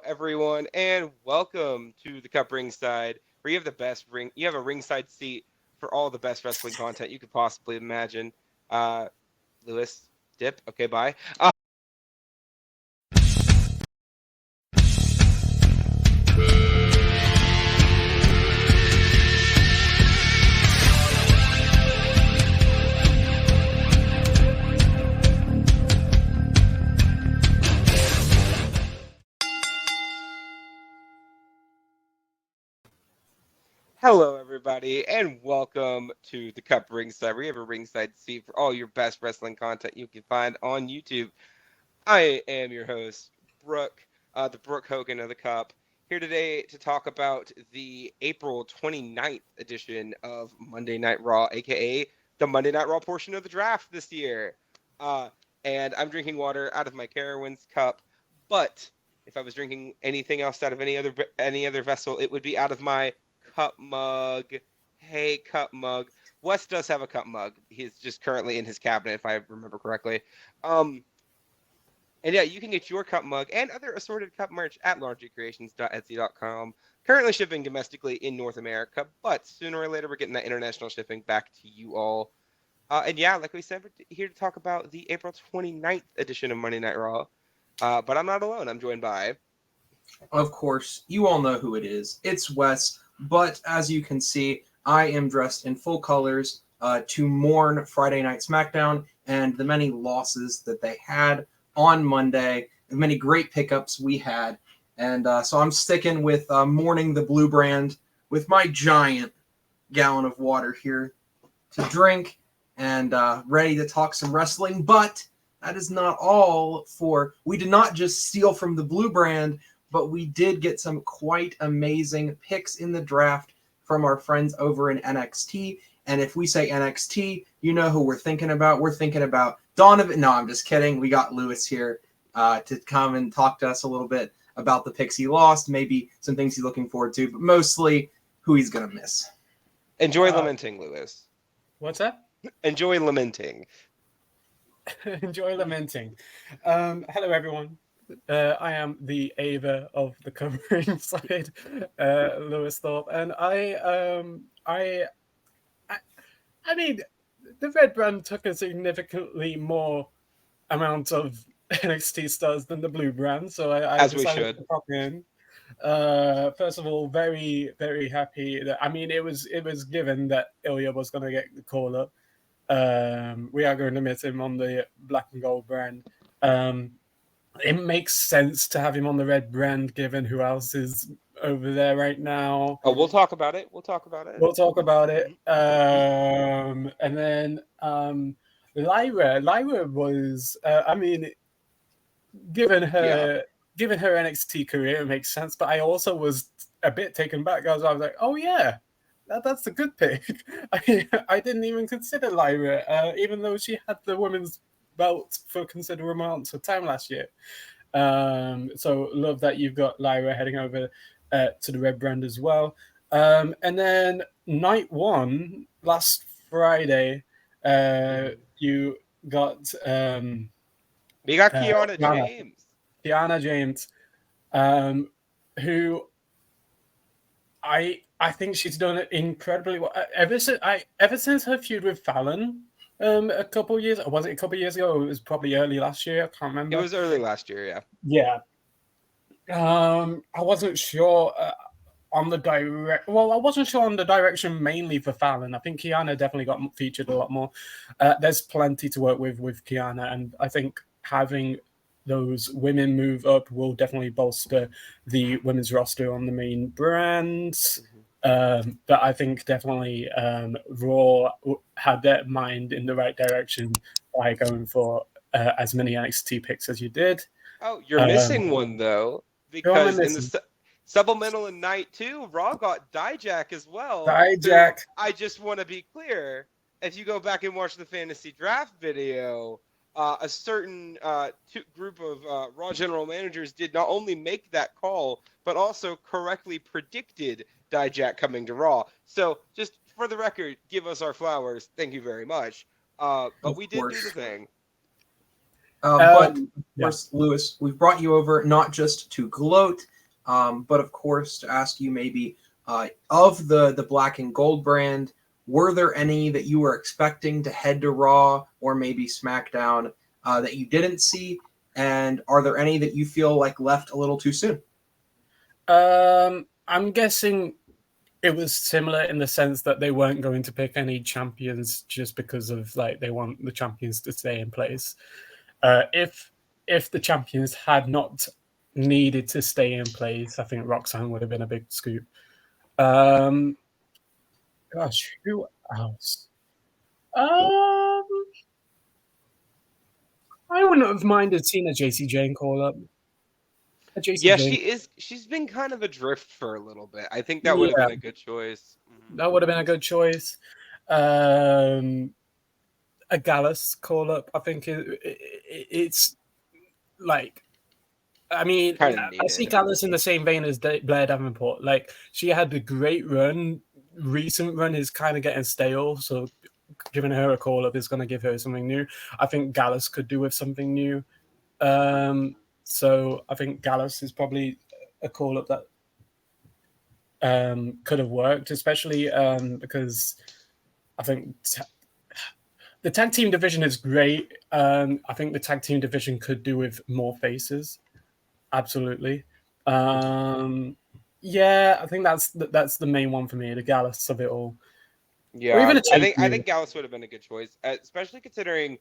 everyone, and welcome to the CUP Ringside, where you have you have a ringside seat for all the best wrestling content you could possibly imagine. Lewis, dip. Okay, bye. Hello, everybody, and welcome to the CUP Ringside. We have a ringside seat for all your best wrestling content you can find on YouTube. I am your host, Brooke, the Brooke Hogan of the CUP, here today to talk about the April 29th edition of Monday Night Raw, aka the Monday Night Raw portion of the draft this year. And I'm drinking water out of my Carowinds cup, but if I was drinking anything else out of any other vessel, it would be out of my cup mug. Hey, cup mug. Wes does have a cup mug. He's just currently in his cabinet, if I remember correctly. And yeah, you can get your cup mug and other assorted cup merch at laundrycreations.etsy.com. Currently shipping domestically in North America, but sooner or later we're getting that international shipping back to you all. And yeah, like we said, we're here to talk about the April 29th edition of Monday Night Raw. But I'm not alone. I'm joined by... Of course, you all know who it is. It's Wes. But as you can see, I am dressed in full colors to mourn Friday Night SmackDown and the many losses that they had on Monday, the many great pickups we had. And so I'm sticking with mourning the blue brand with my giant gallon of water here to drink and ready to talk some wrestling. But that is not all we did not just steal from the blue brand, but we did get some quite amazing picks in the draft from our friends over in NXT. And if we say NXT, you know who we're thinking about. We're thinking about Donovan. No, I'm just kidding. We got Lewis here to come and talk to us a little bit about the picks he lost, maybe some things he's looking forward to, but mostly who he's going to miss. Enjoy lamenting, Lewis. What's that? Enjoy lamenting. Enjoy lamenting. Hello, everyone. I am the Ava of the CUP Ringside, Lewis Thorpe, and I mean, the red brand took a significantly more amount of NXT stars than the blue brand, so I as we decided should. to pop in. First of all, very, very happy that it was given that Ilya was going to get the call up. We are going to miss him on the black and gold brand. It makes sense to have him on the red brand, given who else is over there right now. Oh, we'll talk about it. And then Lyra was, given her NXT career, it makes sense. But I also was a bit taken back. I was like, oh yeah, that's a good pick. I didn't even consider Lyra, even though she had the women's belt for considerable amounts of time last year. So love that you've got Lyra heading over to the red brand as well. And then night one, last Friday, you got Kiana James. Kiana James, who I think she's done it incredibly well. Ever since her feud with Fallon, a couple of years, or was it a couple of years ago? It was probably early last year. I can't remember. It was early last year, yeah. Yeah. I wasn't sure on the direction mainly for Fallon. I think Kiana definitely got featured a lot more. There's plenty to work with Kiana, and I think having those women move up will definitely bolster the women's roster on the main brands. But I think definitely Raw had their mind in the right direction by going for as many NXT picks as you did. Oh, you're missing one, though, because in the supplemental in night 2, Raw got Dijak as well. Dijak. So I just want to be clear, if you go back and watch the fantasy draft video, a certain group of Raw general managers did not only make that call, but also correctly predicted Dijak coming to Raw. So just for the record, give us our flowers. Thank you very much. But we did do the thing. But of course, Lewis, we've brought you over not just to gloat But of course, to ask you maybe of the black and gold brand, were there any that you were expecting to head to Raw or maybe SmackDown that you didn't see? And are there any that you feel like left a little too soon? I'm guessing it was similar in the sense that they weren't going to pick any champions just because of like they want the champions to stay in place. If the champions had not needed to stay in place, I think Roxanne would have been a big scoop. Gosh, who else? I wouldn't have minded seeing a JC Jane call up. Yeah, she's been kind of adrift for a little bit. I think that would have been a good choice. That would have been a good choice. A Gallus call up, I think it's like, I mean, I see Gallus in the same vein as Blair Davenport. Like, she had a great run. Recent run is kind of getting stale, so giving her a call up is going to give her something new. I think Gallus could do with something new. So I think Gallus is probably a call up that could have worked, especially because I think the tag team division is great. I think the tag team division could do with more faces. Absolutely. Yeah, I think that's the main one for me, the Gallus of it all. Yeah, or even I think Gallus would have been a good choice, especially considering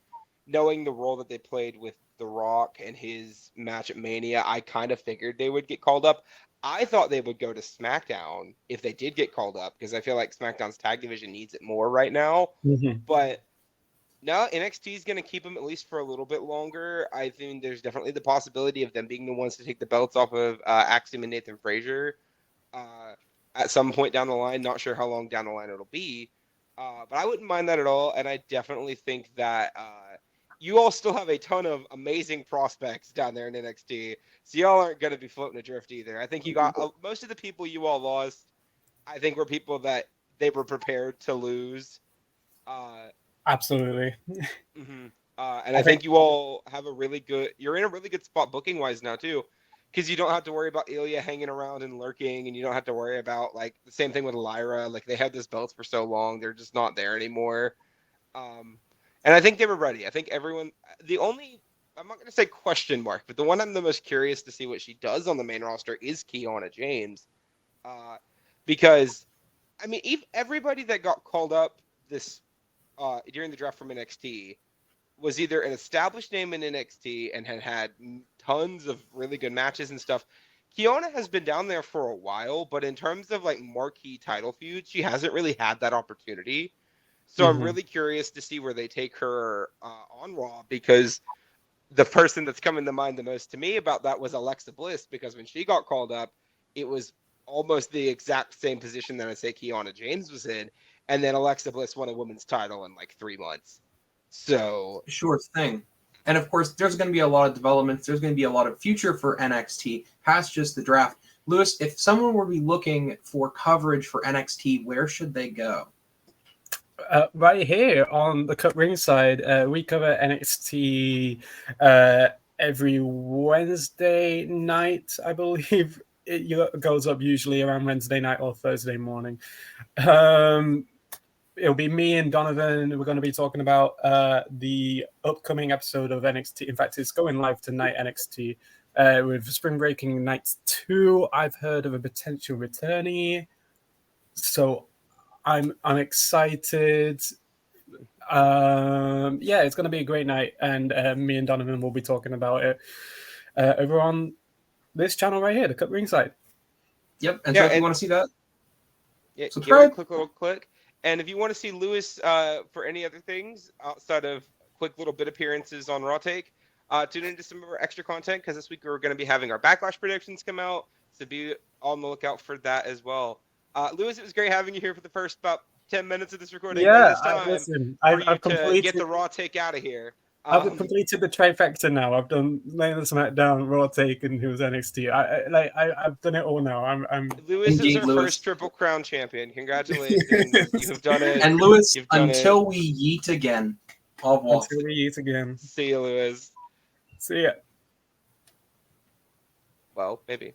knowing the role that they played with The Rock and his match at Mania. I kind of figured they would get called up. I thought they would go to SmackDown if they did get called up, because I feel like SmackDown's tag division needs it more right now. Mm-hmm. But no, NXT is going to keep them at least for a little bit longer. I think there's definitely the possibility of them being the ones to take the belts off of Axiom and Nathan Frazier at some point down the line. Not sure how long down the line it'll be. But I wouldn't mind that at all. And I definitely think that you all still have a ton of amazing prospects down there in NXT. So y'all aren't going to be floating adrift either. I think you got most of the people you all lost, I think, were people that they were prepared to lose. Absolutely. Mm-hmm. And I think you all have you're in a really good spot booking wise now too, because you don't have to worry about Ilya hanging around and lurking, and you don't have to worry about like the same thing with Lyra. Like, they had this belts for so long, they're just not there anymore. And I think they were ready. I think everyone, I'm not going to say question mark, but the one I'm the most curious to see what she does on the main roster is Kiana James. Because, I mean, everybody that got called up during the draft from NXT was either an established name in NXT and had tons of really good matches and stuff. Kiana has been down there for a while, but in terms of like marquee title feuds, she hasn't really had that opportunity. So I'm really curious to see where they take her on Raw, because the person that's coming to mind the most to me about that was Alexa Bliss, because when she got called up, it was almost the exact same position that I say Kiana James was in. And then Alexa Bliss won a women's title in like 3 months. So sure thing. And of course, there's going to be a lot of developments. There's going to be a lot of future for NXT past just the draft. Lewis, if someone were to be looking for coverage for NXT, where should they go? Right here on the CUP Ringside, we cover NXT every Wednesday night, I believe. It goes up usually around Wednesday night or Thursday morning. It'll be me and Donovan. We're going to be talking about the upcoming episode of NXT. In fact, it's going live tonight, NXT, with Spring Breaking Nights 2. I've heard of a potential returnee, so I'm excited. Yeah, it's going to be a great night, and me and Donovan will be talking about it over on this channel right here, the CUP Ringside. Yep, and so if you want to see that, subscribe. Give it a quick little click. And if you want to see Lewis for any other things outside of quick little bit appearances on Raw Take, tune into some of our extra content, because this week we're going to be having our Backlash predictions come out. So be on the lookout for that as well. Lewis, it was great having you here for the first about 10 minutes of this recording. Yeah, I've completed, get the Raw Take out of here. I've completed the trifecta now. I've done Lane of SmackDown, Raw Take, and who's NXT. I've done it all now. I'm Lewis is our first Triple Crown champion. Congratulations, you have done it. And Lewis, until we yeet again. Until we yeet again. See you, Lewis. See ya. Well, maybe.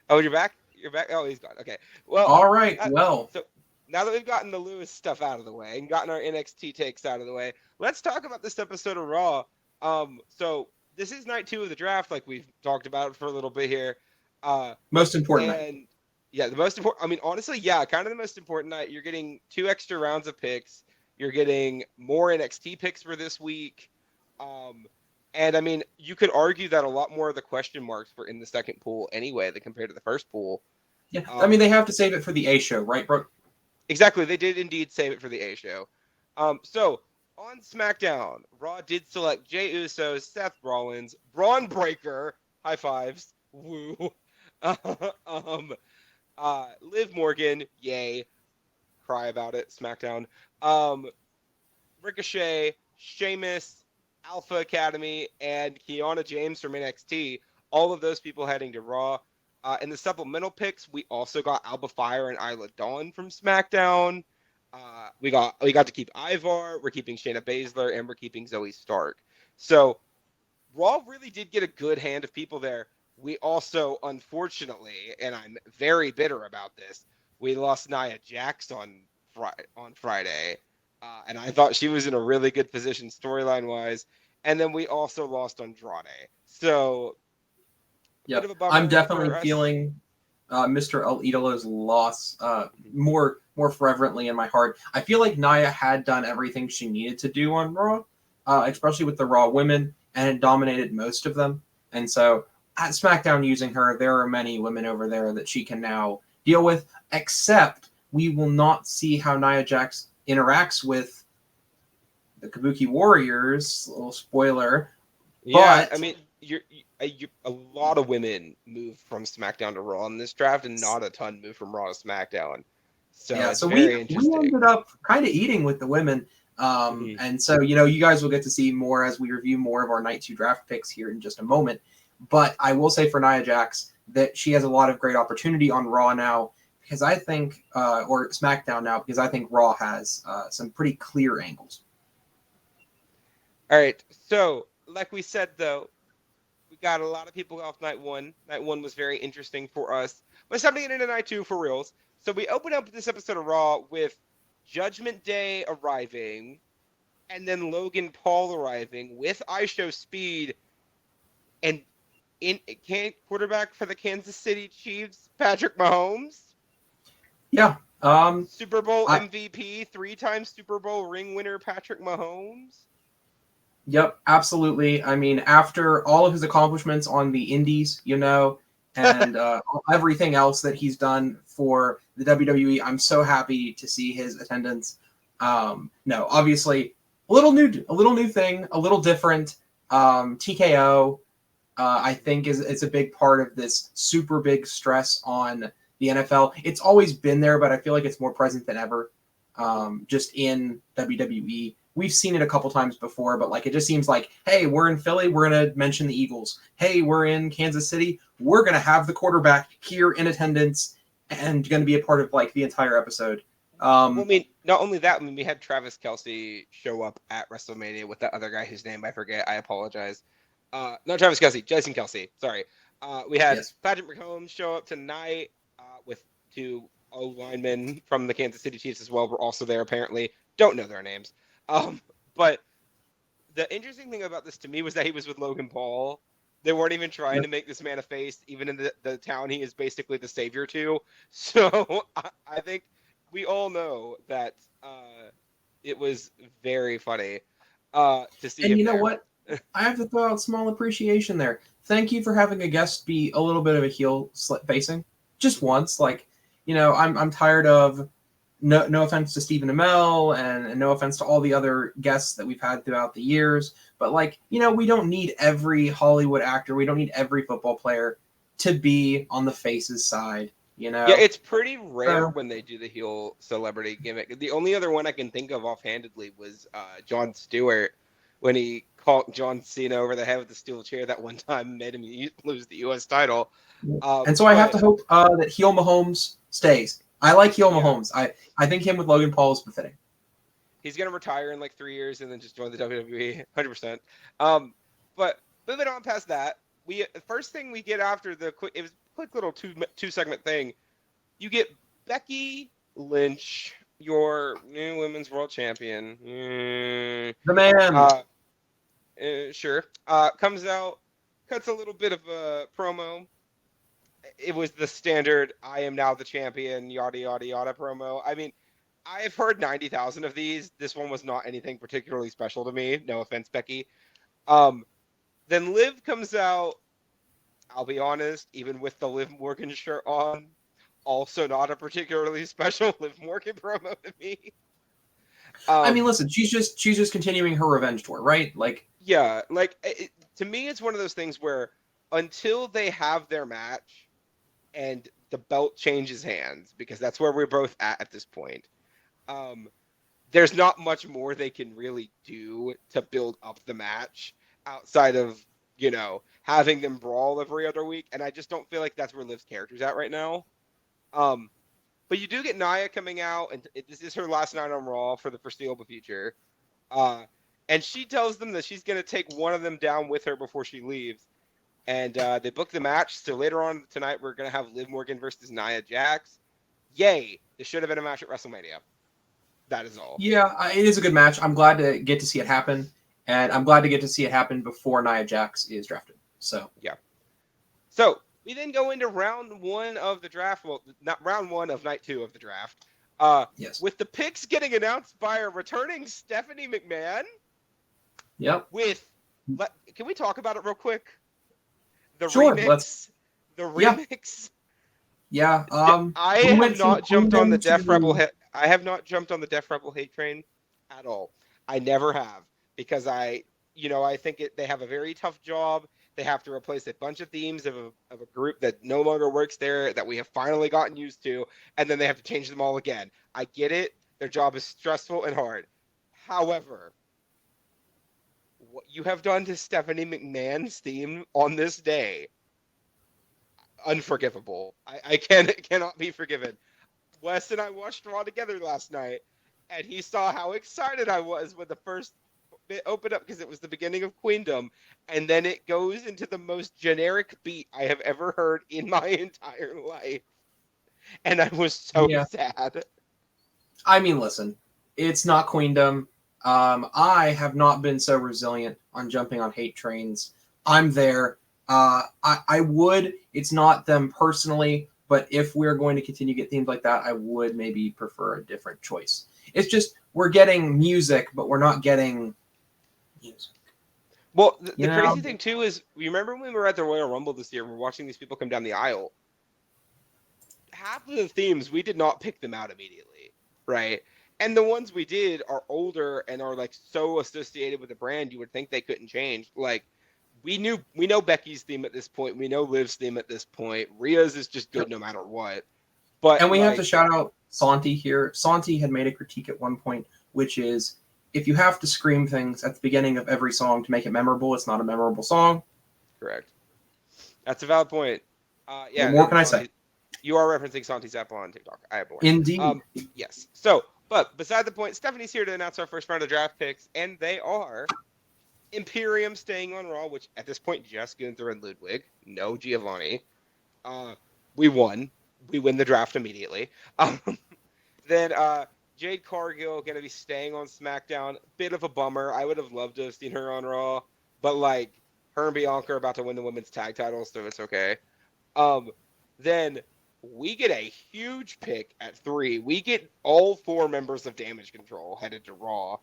Oh, you're back? You're back? Oh, he's gone. Okay. Well, All right. Well, so now that we've gotten the Lewis stuff out of the way and gotten our NXT takes out of the way, let's talk about this episode of Raw. So this is night 2 of the draft, like we've talked about for a little bit here. most important night. And yeah, the most important. I mean, honestly, yeah, kind of the most important night. You're getting 2 extra rounds of picks. You're getting more NXT picks for this week. And I mean, you could argue that a lot more of the question marks were in the second pool anyway, than compared to the first pool. Yeah, I mean, they have to save it for the A show, right, bro? Exactly, they did indeed save it for the A show. So on SmackDown, Raw did select Jey Uso, Seth Rollins, Braun Breaker, high fives, woo, Liv Morgan, yay, cry about it, SmackDown, Ricochet, Sheamus, Alpha Academy, and Kiana James from NXT. All of those people heading to Raw. In the supplemental picks, we also got Alba Fire and Isla Dawn from SmackDown. We got to keep Ivar. We're keeping Shayna Baszler, and we're keeping Zoe Stark. So Raw really did get a good hand of people there. We also, unfortunately, and I'm very bitter about this, we lost Nia Jax on Friday. And I thought she was in a really good position storyline-wise. And then we also lost Andrade. So, yeah, bit of a bummer I'm definitely for us. feeling Mr. El Idolo's loss more fervently in my heart. I feel like Nia had done everything she needed to do on Raw, especially with the Raw women, and had dominated most of them. And so at SmackDown using her, there are many women over there that she can now deal with, except we will not see how Nia Jax interacts with the Kabuki Warriors. A little spoiler. Yeah, But I mean, a lot of women moved from SmackDown to Raw in this draft, and not a ton moved from Raw to SmackDown. So yeah, it's so very we interesting. ended up kind of eating with the women. And so, you guys will get to see more as we review more of our night 2 draft picks here in just a moment. But I will say for Nia Jax that she has a lot of great opportunity on Raw now, because I think, or SmackDown now, because I think Raw has some pretty clear angles. All right, so like we said, though, we got a lot of people off night 1. Night 1 was very interesting for us. But it's time to get into night 2 for reals. So we open up this episode of Raw with Judgment Day arriving, and then Logan Paul arriving with ISHO Speed, and quarterback for the Kansas City Chiefs, Patrick Mahomes. Yeah. Super Bowl MVP, 3-time Super Bowl ring winner, Patrick Mahomes. Yep, absolutely. I mean, after all of his accomplishments on the Indies, and everything else that he's done for the WWE, I'm so happy to see his attendance. No, obviously, a little new thing, a little different. TKO, I think, is a big part of this super big stress on the NFL. It's always been there, but I feel like it's more present than ever. Just in WWE. We've seen it a couple times before, but it just seems like, hey, we're in Philly, we're going to mention the Eagles. Hey, we're in Kansas City, we're going to have the quarterback here in attendance and going to be a part of the entire episode. Well, I mean, not only that, we had Travis Kelce show up at WrestleMania with that other guy whose name I forget. I apologize. Not Travis Kelce, Jason Kelce. Sorry. We had Patrick Mahomes show up tonight with 2 O-linemen from the Kansas City Chiefs as well. We're also there, apparently. Don't know their names. But the interesting thing about this to me was that he was with Logan Paul. They weren't even trying to make this man a face, even in the town he is basically the savior to. So I think we all know that it was very funny to see him. And you know what? I have to throw out small appreciation there. Thank you for having a guest be a little bit of a heel facing. Just once. I'm tired of... No offense to Stephen Amell and no offense to all the other guests that we've had throughout the years, but we don't need every Hollywood actor, we don't need every football player to be on the face's side, Yeah, it's pretty rare when they do the heel celebrity gimmick. The only other one I can think of offhandedly was Jon Stewart when he caught John Cena over the head with the steel chair that one time, made him lose the U.S. title. And so I have to hope that heel Mahomes stays. I like heel Mahomes. I think him with Logan Paul is befitting. He's going to retire in 3 years and then just join the WWE, 100%. But moving on past that, the first thing we get after it was a quick little two segment thing. You get Becky Lynch, your new women's world champion. The man. Sure. Comes out, cuts a little bit of a promo. It was the standard "I am now the champion" yada yada yada promo. I mean, I've heard 90,000 of these. This one was not anything particularly special to me. No offense, Becky. Then Liv comes out. I'll be honest, even with the Liv Morgan shirt on, also not a particularly special Liv Morgan promo to me. I mean, listen, she's just continuing her revenge tour, right? Like, yeah, like to me, it's one of those things where until they have their match and the belt changes hands, because that's where we're both at this point. There's not much more they can really do to build up the match outside of, having them brawl every other week. And I just don't feel like that's where Liv's character's at right now. But you do get Nia coming out, and this is her last night on Raw for the foreseeable future. And she tells them that she's going to take one of them down with her before she leaves. And they book the match. So later on tonight, we're going to have Liv Morgan versus Nia Jax. Yay. This should have been a match at WrestleMania. That is all. Yeah, it is a good match. I'm glad to get to see it happen. And I'm glad to get to see it happen before Nia Jax is drafted. So, yeah. So we then go into round one of the draft. Well, not round one of night 2 of the draft. yes. With the picks getting announced by a returning Stephanie McMahon. Yep. Can we talk about it real quick? The sure, remix. The remix. Yeah. I have not jumped on the Def Rebel. I have not jumped on the Def Rebel hate train at all. I never have, because I think they have a very tough job. They have to replace a bunch of themes of a group that no longer works there, that we have finally gotten used to, and then they have to change them all again. I get it. Their job is stressful and hard. However, what you have done to Stephanie McMahon's theme on this day, unforgivable. I cannot be forgiven. Wes and I watched Raw together last night, and he saw how excited I was when the first bit opened up, because it was the beginning of Queendom, and then it goes into the most generic beat I have ever heard in my entire life. And I was so sad. I mean, listen, it's not Queendom. I have not been so resilient on jumping on hate trains. I'm there. I would. It's not them personally, but if we're going to continue to get themes like that, I would maybe prefer a different choice. It's just we're getting music, but we're not getting music. Well, the crazy thing too is, you remember when we were at the Royal Rumble this year, we're watching these people come down the aisle. Half of the themes, we did not pick them out immediately, right? And the ones we did are older and are like so associated with the brand, you would think they couldn't change. Like, we know Becky's theme at this point. We know Liv's theme at this point. Rhea's is just good no matter what. And we have to shout out Santi here. Santi had made a critique at one point, which is, if you have to scream things at the beginning of every song to make it memorable, it's not a memorable song. Correct. That's a valid point. Yeah. What more can I say? You are referencing Santi's Apple on TikTok. I abhor. Indeed. Yes. So, but beside the point, Stephanie's here to announce our first round of draft picks, and they are Imperium staying on Raw, which at this point just Gunther and Ludwig. No Giovanni. We won. We win the draft immediately. Then Jade Cargill going to be staying on SmackDown. Bit of a bummer. I would have loved to have seen her on Raw, but like, her and Bianca are about to win the women's tag titles, so it's okay. Then we get a huge pick at 3. We get all 4 members of Damage Control headed to Raw.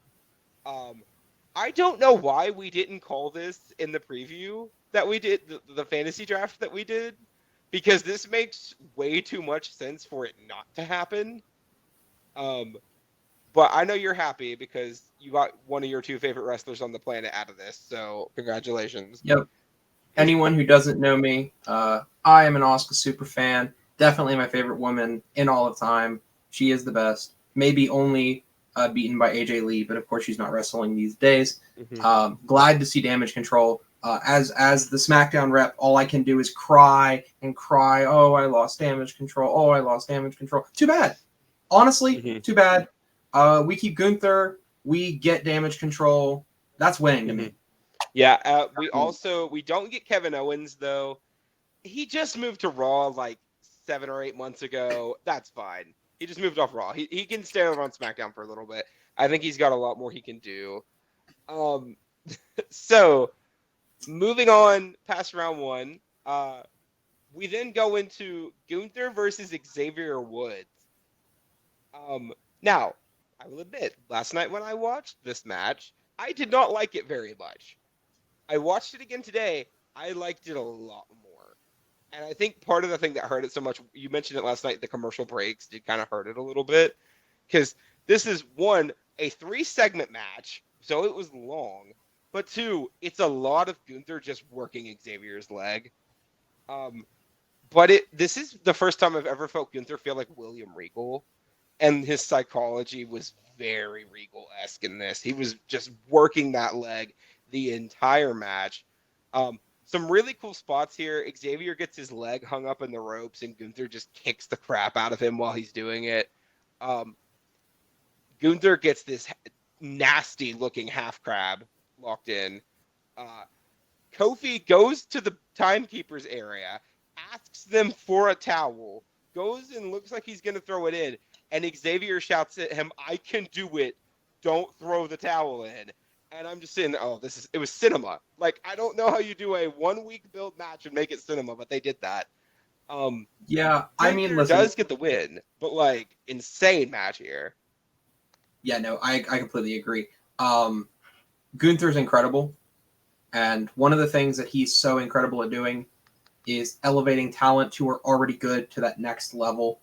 I don't know why we didn't call this in the preview that we did, the fantasy draft that we did, because this makes way too much sense for it not to happen. But I know you're happy because you got one of your 2 favorite wrestlers on the planet out of this, so congratulations. Yep. Anyone who doesn't know me, I am an Asuka super fan. Definitely my favorite woman in all of time. She is the best. Maybe only beaten by AJ Lee, but of course she's not wrestling these days. Mm-hmm. Glad to see Damage Control. As the SmackDown rep, all I can do is cry and cry. Oh, I lost Damage Control. Oh, I lost Damage Control. Too bad. Honestly, too bad. We keep Gunther. We get Damage Control. That's winning to me. Yeah, we don't get Kevin Owens though. He just moved to Raw like 7 or 8 months ago. That's fine. He just moved off Raw. He can stay over on SmackDown for a little bit. I think he's got a lot more he can do. Um, so moving on past round one, we then go into Gunther versus Xavier Woods. Now, I will admit, last night when I watched this match, I did not like it very much. I watched it again today. I liked it a lot more. And I think part of the thing that hurt it so much, you mentioned it last night, the commercial breaks did kind of hurt it a little bit. Because this is, one, a 3-segment match, so it was long. But 2, it's a lot of Gunther just working Xavier's leg. But this is the first time I've ever felt Gunther feel like William Regal. And his psychology was very Regal-esque in this. He was just working that leg the entire match. Some really cool spots here. Xavier gets his leg hung up in the ropes, and Gunther just kicks the crap out of him while he's doing it. Gunther gets this nasty-looking half crab locked in. Kofi goes to the timekeeper's area, asks them for a towel, goes and looks like he's going to throw it in, and Xavier shouts at him, "I can do it. Don't throw the towel in." And I'm just saying, it was cinema. Like, I don't know how you do a 1-week build match and make it cinema, but they did that. Yeah, I mean, listen, does get the win, but like, insane match here. Yeah, no, I completely agree. Gunther's incredible. And one of the things that he's so incredible at doing is elevating talent who are already good to that next level,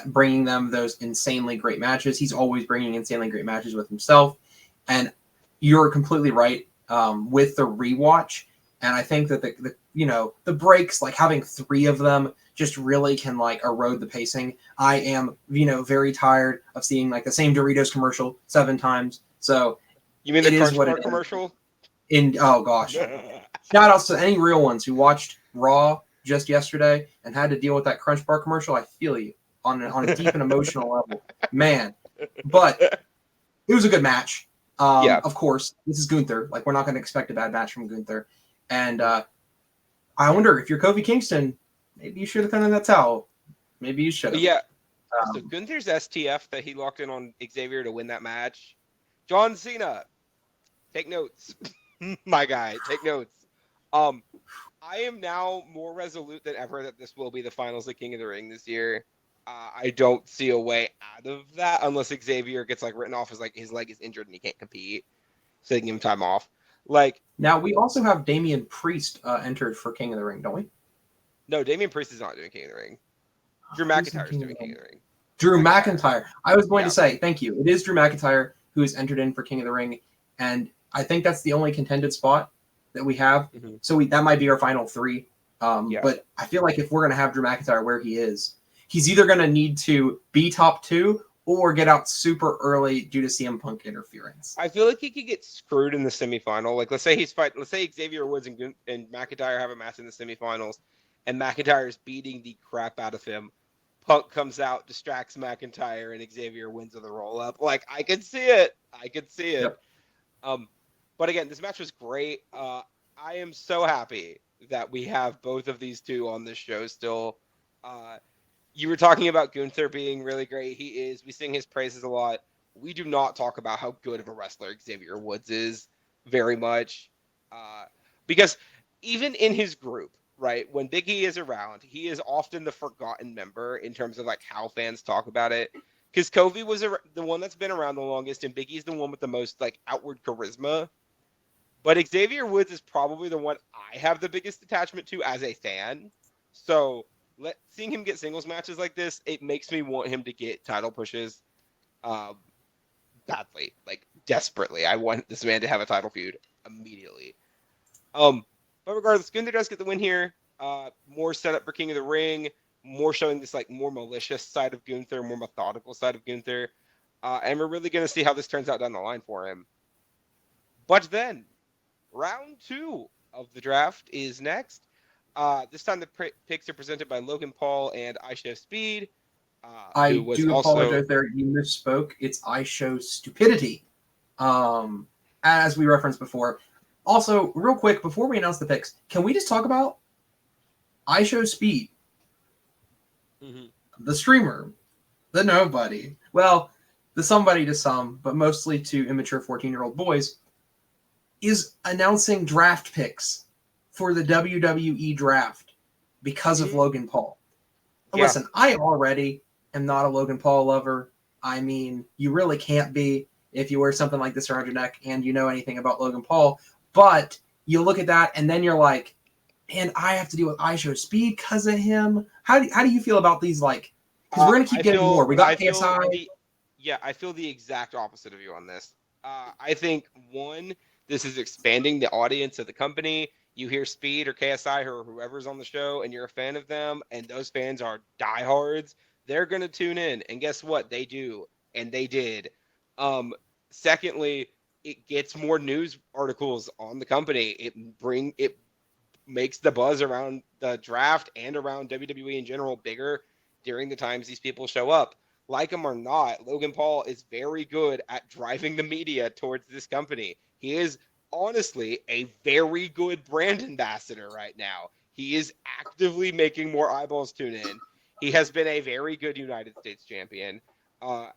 bringing them those insanely great matches. He's always bringing insanely great matches with himself. And you're completely right with the rewatch. And I think that the breaks, like having 3 of them, just really can like erode the pacing. I am, very tired of seeing like the same Doritos commercial 7 times. So you mean the Crunch Bar commercial? Oh gosh. Shout outs to any real ones who watched Raw just yesterday and had to deal with that Crunch Bar commercial. I feel you on a deep and emotional level, man. But it was a good match. Of course, this is Gunther. Like, we're not going to expect a bad match from Gunther. And I wonder if you're Kofi Kingston, maybe you should have thrown in that towel. Maybe you should have. Yeah. So Gunther's STF that he locked in on Xavier to win that match. John Cena, take notes. My guy, take notes. I am now more resolute than ever that this will be the finals of King of the Ring this year. I don't see a way out of that unless Xavier gets like written off as like his leg is injured and he can't compete, so they can give him time off. Like, now we also have Damian Priest entered for King of the Ring, don't we? No, Damian Priest is not doing King of the Ring. Drew McIntyre is doing King of the Ring. Drew McIntyre. I was going to say, thank you. It is Drew McIntyre who is entered in for King of the Ring, and I think that's the only contended spot that we have. Mm-hmm. So that might be our final 3. But I feel like if we're going to have Drew McIntyre where he is, he's either going to need to be top 2 or get out super early due to CM Punk interference. I feel like he could get screwed in the semifinal. Like, let's say Xavier Woods and McIntyre have a match in the semifinals, and McIntyre is beating the crap out of him. Punk comes out, distracts McIntyre, and Xavier wins with a roll-up. Like, I could see it. Yep. But again, this match was great. I am so happy that we have both of these two on this show still. You were talking about Gunther being really great. He is. We sing his praises a lot. We do not talk about how good of a wrestler Xavier Woods is very much. Because even in his group, right, when Big E is around, he is often the forgotten member in terms of like how fans talk about it. Because Kofi was the one that's been around the longest, and Big E's the one with the most like outward charisma. But Xavier Woods is probably the one I have the biggest attachment to as a fan. So seeing him get singles matches like this, it makes me want him to get title pushes badly, like desperately. I want this man to have a title feud immediately. But regardless, Gunther does get the win here. More setup for King of the Ring, more showing this like more malicious side of Gunther, more methodical side of Gunther. And we're really going to see how this turns out down the line for him. But then, round 2 of the draft is next. This time the picks are presented by Logan Paul and I Show Speed. I do apologize there. You misspoke. It's I Show Stupidity. As we referenced before, Also, real quick, before we announce the picks, can we just talk about iShowSpeed, the streamer, the nobody? Well, the somebody to some, but mostly to immature 14-year-old boys, is announcing draft picks for the WWE draft because of Logan Paul. Yeah. Listen, I already am not a Logan Paul lover. I mean, you really can't be if you wear something like this around your neck and you know anything about Logan Paul. But you look at that and then you're like, man, I have to deal with iShowSpeed because of him. How do you feel about these, like, because we're going to keep getting more. We got KSI. I feel the exact opposite of you on this. I think, one, this is expanding the audience of the company. You hear Speed or KSI or whoever's on the show and you're a fan of them and those fans are diehards, they're going to tune in. And guess what? They do. And they did. Secondly, it gets more news articles on the company. It makes the buzz around the draft and around WWE in general bigger during the times these people show up. Like him or not, Logan Paul is very good at driving the media towards this company. He is honestly a very good brand ambassador right now. He is actively making more eyeballs tune in. He has been a very good United States champion.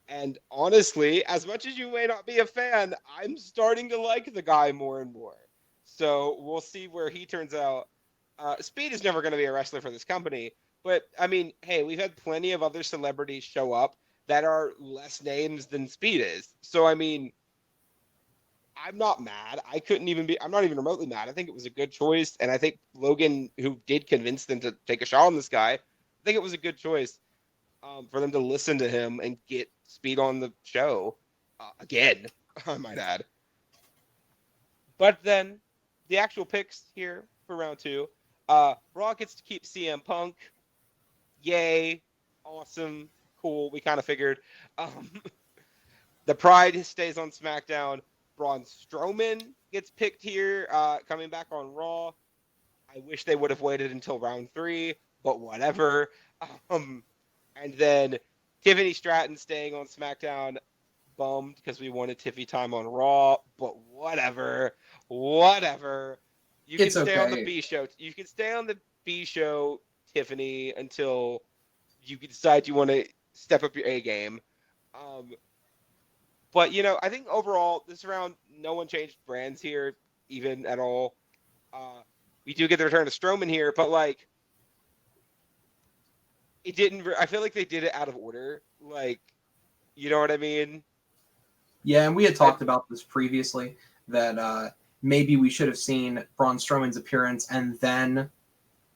And honestly, as much as you may not be a fan, I'm starting to like the guy more and more. So we'll see where he turns out. Speed is never going to be a wrestler for this company. But, I mean, hey, we've had plenty of other celebrities show up that are less names than Speed is. So, I mean, I'm not mad. I'm not even remotely mad. I think it was a good choice. And I think Logan, who did convince them to take a shot on this guy, I think it was a good choice for them to listen to him and get Speed on the show again, I might add. But then the actual picks here for round 2. Raw gets to keep CM Punk. Yay. Awesome. Cool. We kind of figured. The Pride stays on SmackDown. Braun Strowman gets picked here, coming back on Raw. I wish they would have waited until round 3, but whatever. And then Tiffany Stratton staying on SmackDown. Bummed because we wanted Tiffy time on Raw, but whatever. You can stay on the B show. You can stay on the B show, Tiffany, until you decide you want to step up your A game. But, I think overall, this round, no one changed brands here, even at all. We do get the return of Strowman here, but, like, it didn't... I feel like they did it out of order. Like, you know what I mean? Yeah, and we had talked about this previously, that maybe we should have seen Braun Strowman's appearance and then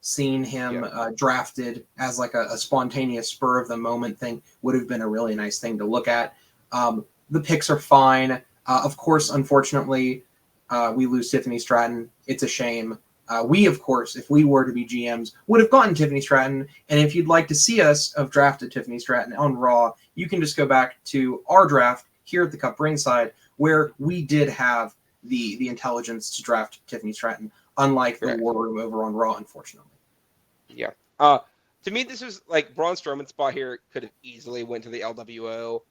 seen him drafted as like a spontaneous spur of the moment thing. Would have been a really nice thing to look at. The picks are fine. Of course, unfortunately, we lose Tiffany Stratton. It's a shame. We, of course, if we were to be GMs, would have gotten Tiffany Stratton. And if you'd like to see us have drafted Tiffany Stratton on Raw, you can just go back to our draft here at the Cup Ringside, where we did have the intelligence to draft Tiffany Stratton, unlike the War Room over on Raw, unfortunately. Yeah. To me, this was like Braun Strowman's spot here could have easily went to the LWO.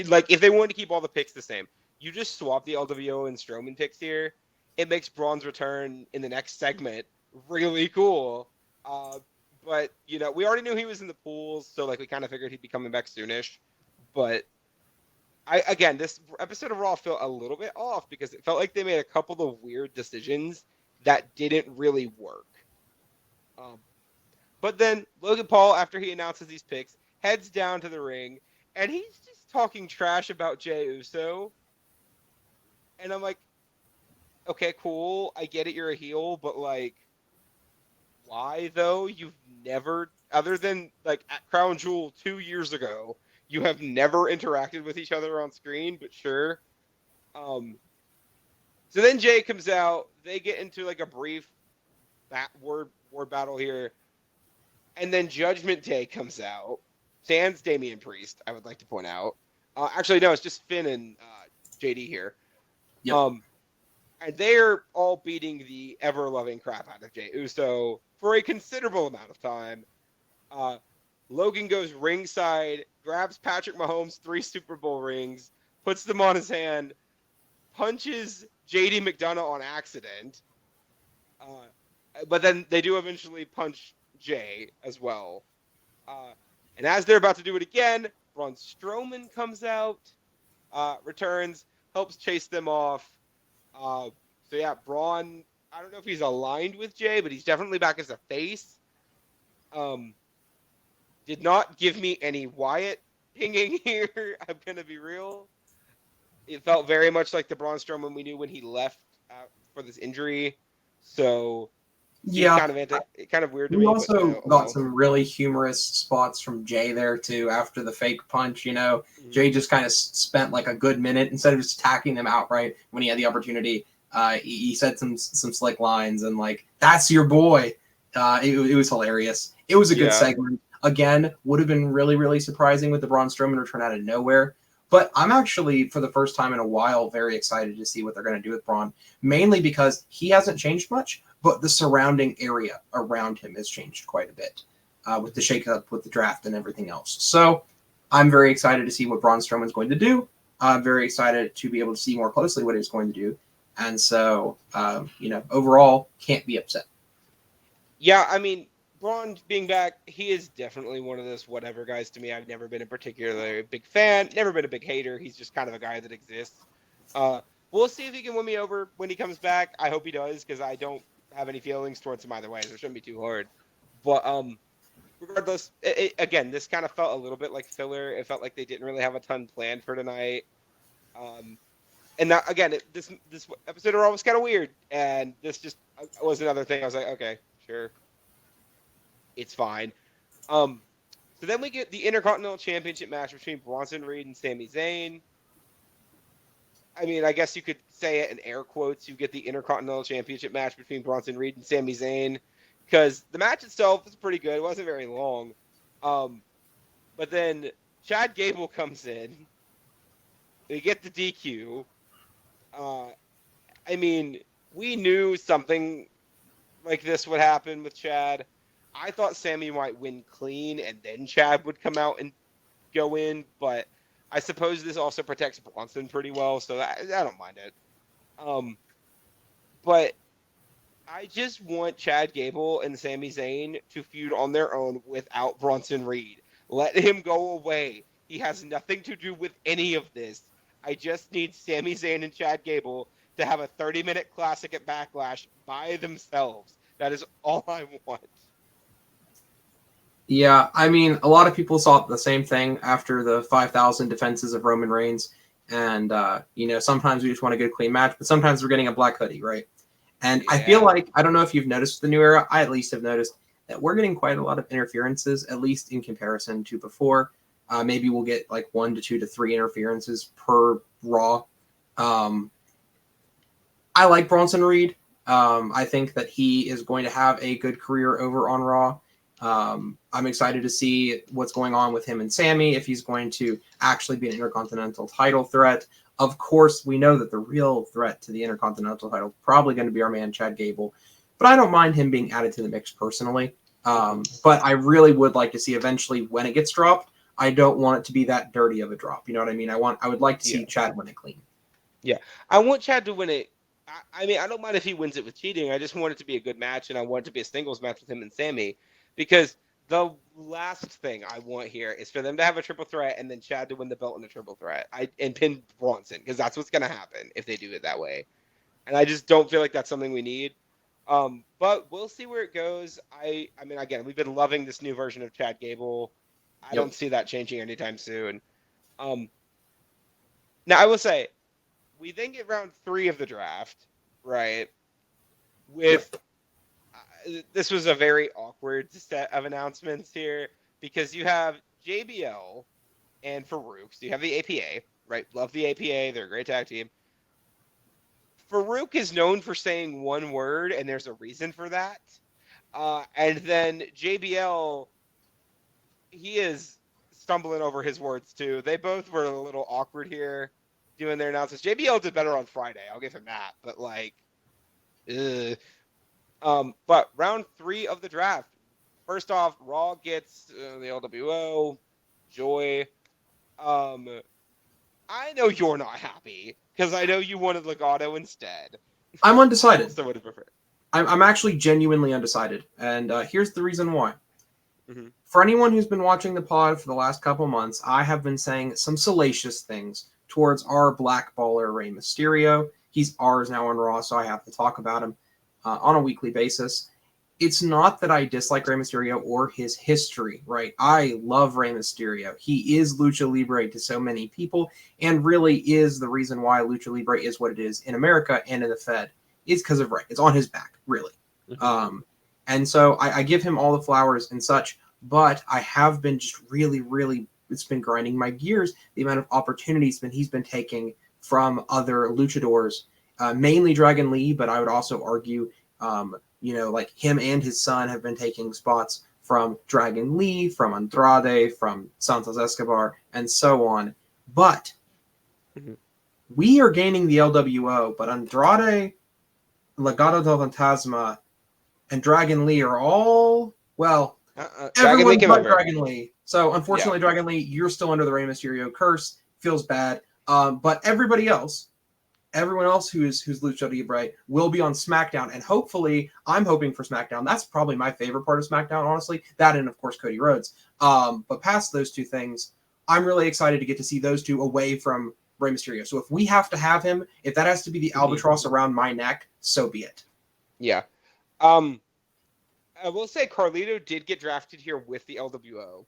Like if they wanted to keep all the picks the same, you just swap the LWO and Strowman picks here. It makes Braun's return in the next segment really cool. But we already knew he was in the pools, so like we kind of figured he'd be coming back soonish. But this episode of Raw felt a little bit off because it felt like they made a couple of weird decisions that didn't really work. But then Logan Paul, after he announces these picks, heads down to the ring, and he's just talking trash about Jey Uso. And I'm like, okay, cool. I get it, you're a heel, but like, why though? You've never, other than like at Crown Jewel 2 years ago, you have never interacted with each other on screen, but sure. So then Jey comes out. They get into like a brief word battle here. And then Judgment Day comes out. Sans Damian Priest, I would like to point out. Actually, no, it's just Finn and JD here. Yep. And they're all beating the ever-loving crap out of Jey Uso for a considerable amount of time. Logan goes ringside, grabs Patrick Mahomes' 3 Super Bowl rings, puts them on his hand, punches JD McDonough on accident. But then they do eventually punch Jay as well. And as they're about to do it again, Braun Strowman comes out, returns, helps chase them off. So yeah, Braun, I don't know if he's aligned with Jay, but he's definitely back as a face. Did not give me any Wyatt pinging here. I'm going to be real. It felt very much like the Braun Strowman we knew when he left for this injury. So seems Yeah, kind of weird to we me. also But, got some really humorous spots from Jay there too after the fake punch. Mm-hmm. Jay just kind of spent like a good minute instead of just attacking them outright when he had the opportunity. He said some slick lines and like, "That's your boy." It was hilarious. It was a good segment. Again, would have been really, really surprising with the Braun Strowman return out of nowhere. But I'm actually, for the first time in a while, very excited to see what they're going to do with Braun, mainly because he hasn't changed much, but the surrounding area around him has changed quite a bit with the shakeup, with the draft, and everything else. So I'm very excited to see what Braun Strowman's going to do. I'm very excited to be able to see more closely what he's going to do. And so, overall, can't be upset. Yeah, I mean, Braun being back, he is definitely one of those whatever guys to me. I've never been a particularly big fan, never been a big hater. He's just kind of a guy that exists. We'll see if he can win me over when he comes back. I hope he does, because I don't have any feelings towards him either way. So it shouldn't be too hard. But regardless, again, this kind of felt a little bit like filler. It felt like they didn't really have a ton planned for tonight. And now, again, this episode overall was kind of weird, and this just was another thing. I was like, okay, sure, it's fine. So then we get the Intercontinental Championship match between Bronson Reed and Sami Zayn. I mean, I guess you could say it in air quotes. You get the Intercontinental Championship match between Bronson Reed and Sami Zayn, because the match itself was pretty good. It wasn't very long. But then Chad Gable comes in. They get the DQ. I mean, we knew something like this would happen with Chad. I thought Sammy might win clean and then Chad would come out and go in, but I suppose this also protects Bronson pretty well, so I don't mind it. But I just want Chad Gable and Sami Zayn to feud on their own without Bronson Reed. Let him go away. He has nothing to do with any of this. I just need Sami Zayn and Chad Gable to have a 30-minute classic at Backlash by themselves. That is all I want. Yeah, I mean, a lot of people saw the same thing after the 5,000 defenses of Roman Reigns. And, sometimes we just want a good, clean match, but sometimes we're getting a black hoodie, right? And I feel like, I don't know if you've noticed the new era, I at least have noticed that we're getting quite a lot of interferences, at least in comparison to before. Maybe we'll get like 1 to 2 to 3 interferences per Raw. I like Bronson Reed. I think that he is going to have a good career over on Raw. I'm excited to see what's going on with him and Sammy, if he's going to actually be an Intercontinental title threat. Of course, we know that the real threat to the Intercontinental title is probably going to be our man, Chad Gable. But I don't mind him being added to the mix personally. But I really would like to see eventually when it gets dropped, I don't want it to be that dirty of a drop. You know what I mean? I would like to see Chad win it clean. Yeah, I want Chad to win it. I mean, I don't mind if he wins it with cheating. I just want it to be a good match, and I want it to be a singles match with him and Sammy. Because the last thing I want here is for them to have a triple threat and then Chad to win the belt in a triple threat and pin Bronson, because that's what's going to happen if they do it that way. And I just don't feel like that's something we need. But we'll see where it goes. I mean, again, we've been loving this new version of Chad Gable. I don't see that changing anytime soon. Now, I will say, we then get round 3 of the draft, right? With this was a very awkward set of announcements here, because you have JBL and Farouk. So you have the APA, right? Love the APA. They're a great tag team. Farouk is known for saying one word, and there's a reason for that. And then JBL, he is stumbling over his words too. They both were a little awkward here doing their announcements. JBL did better on Friday. I'll give him that. But but round 3 of the draft. First off, Raw gets the LWO, Joy. I know you're not happy Because I know you wanted Legato instead. I'm undecided. So would have preferred. I'm actually genuinely undecided, and here's the reason why. Mm-hmm. For anyone who's been watching the pod for the last couple months, I have been saying some salacious things towards our blackballer Rey Mysterio. He's ours now on Raw, so I have to talk about him on a weekly basis. It's not that I dislike Rey Mysterio or his history, right? I love Rey Mysterio. He is Lucha Libre to so many people, and really is the reason why Lucha Libre is what it is in America and in the Fed. It's because of Rey. It's on his back, really. Mm-hmm. And so I give him all the flowers and such, but I have been just really, really, it's been grinding my gears, the amount of opportunities that he's been taking from other luchadors, mainly Dragon Lee, but I would also argue, like him and his son have been taking spots from Dragon Lee, from Andrade, from Santos Escobar, and so on. But we are gaining the LWO, but Andrade, Legado del Fantasma, and Dragon Lee are all, well, everyone but Dragon Lee. So, unfortunately, Dragon Lee, you're still under the Rey Mysterio curse. Feels bad. But everybody else, everyone else who's Lucha Libre will be on SmackDown. And hopefully, I'm hoping for SmackDown. That's probably my favorite part of SmackDown, honestly. That and, of course, Cody Rhodes. But past those two things, I'm really excited to get to see those two away from Rey Mysterio. So if we have to have him, if that has to be the albatross around my neck, so be it. Yeah. I will say Carlito did get drafted here with the LWO.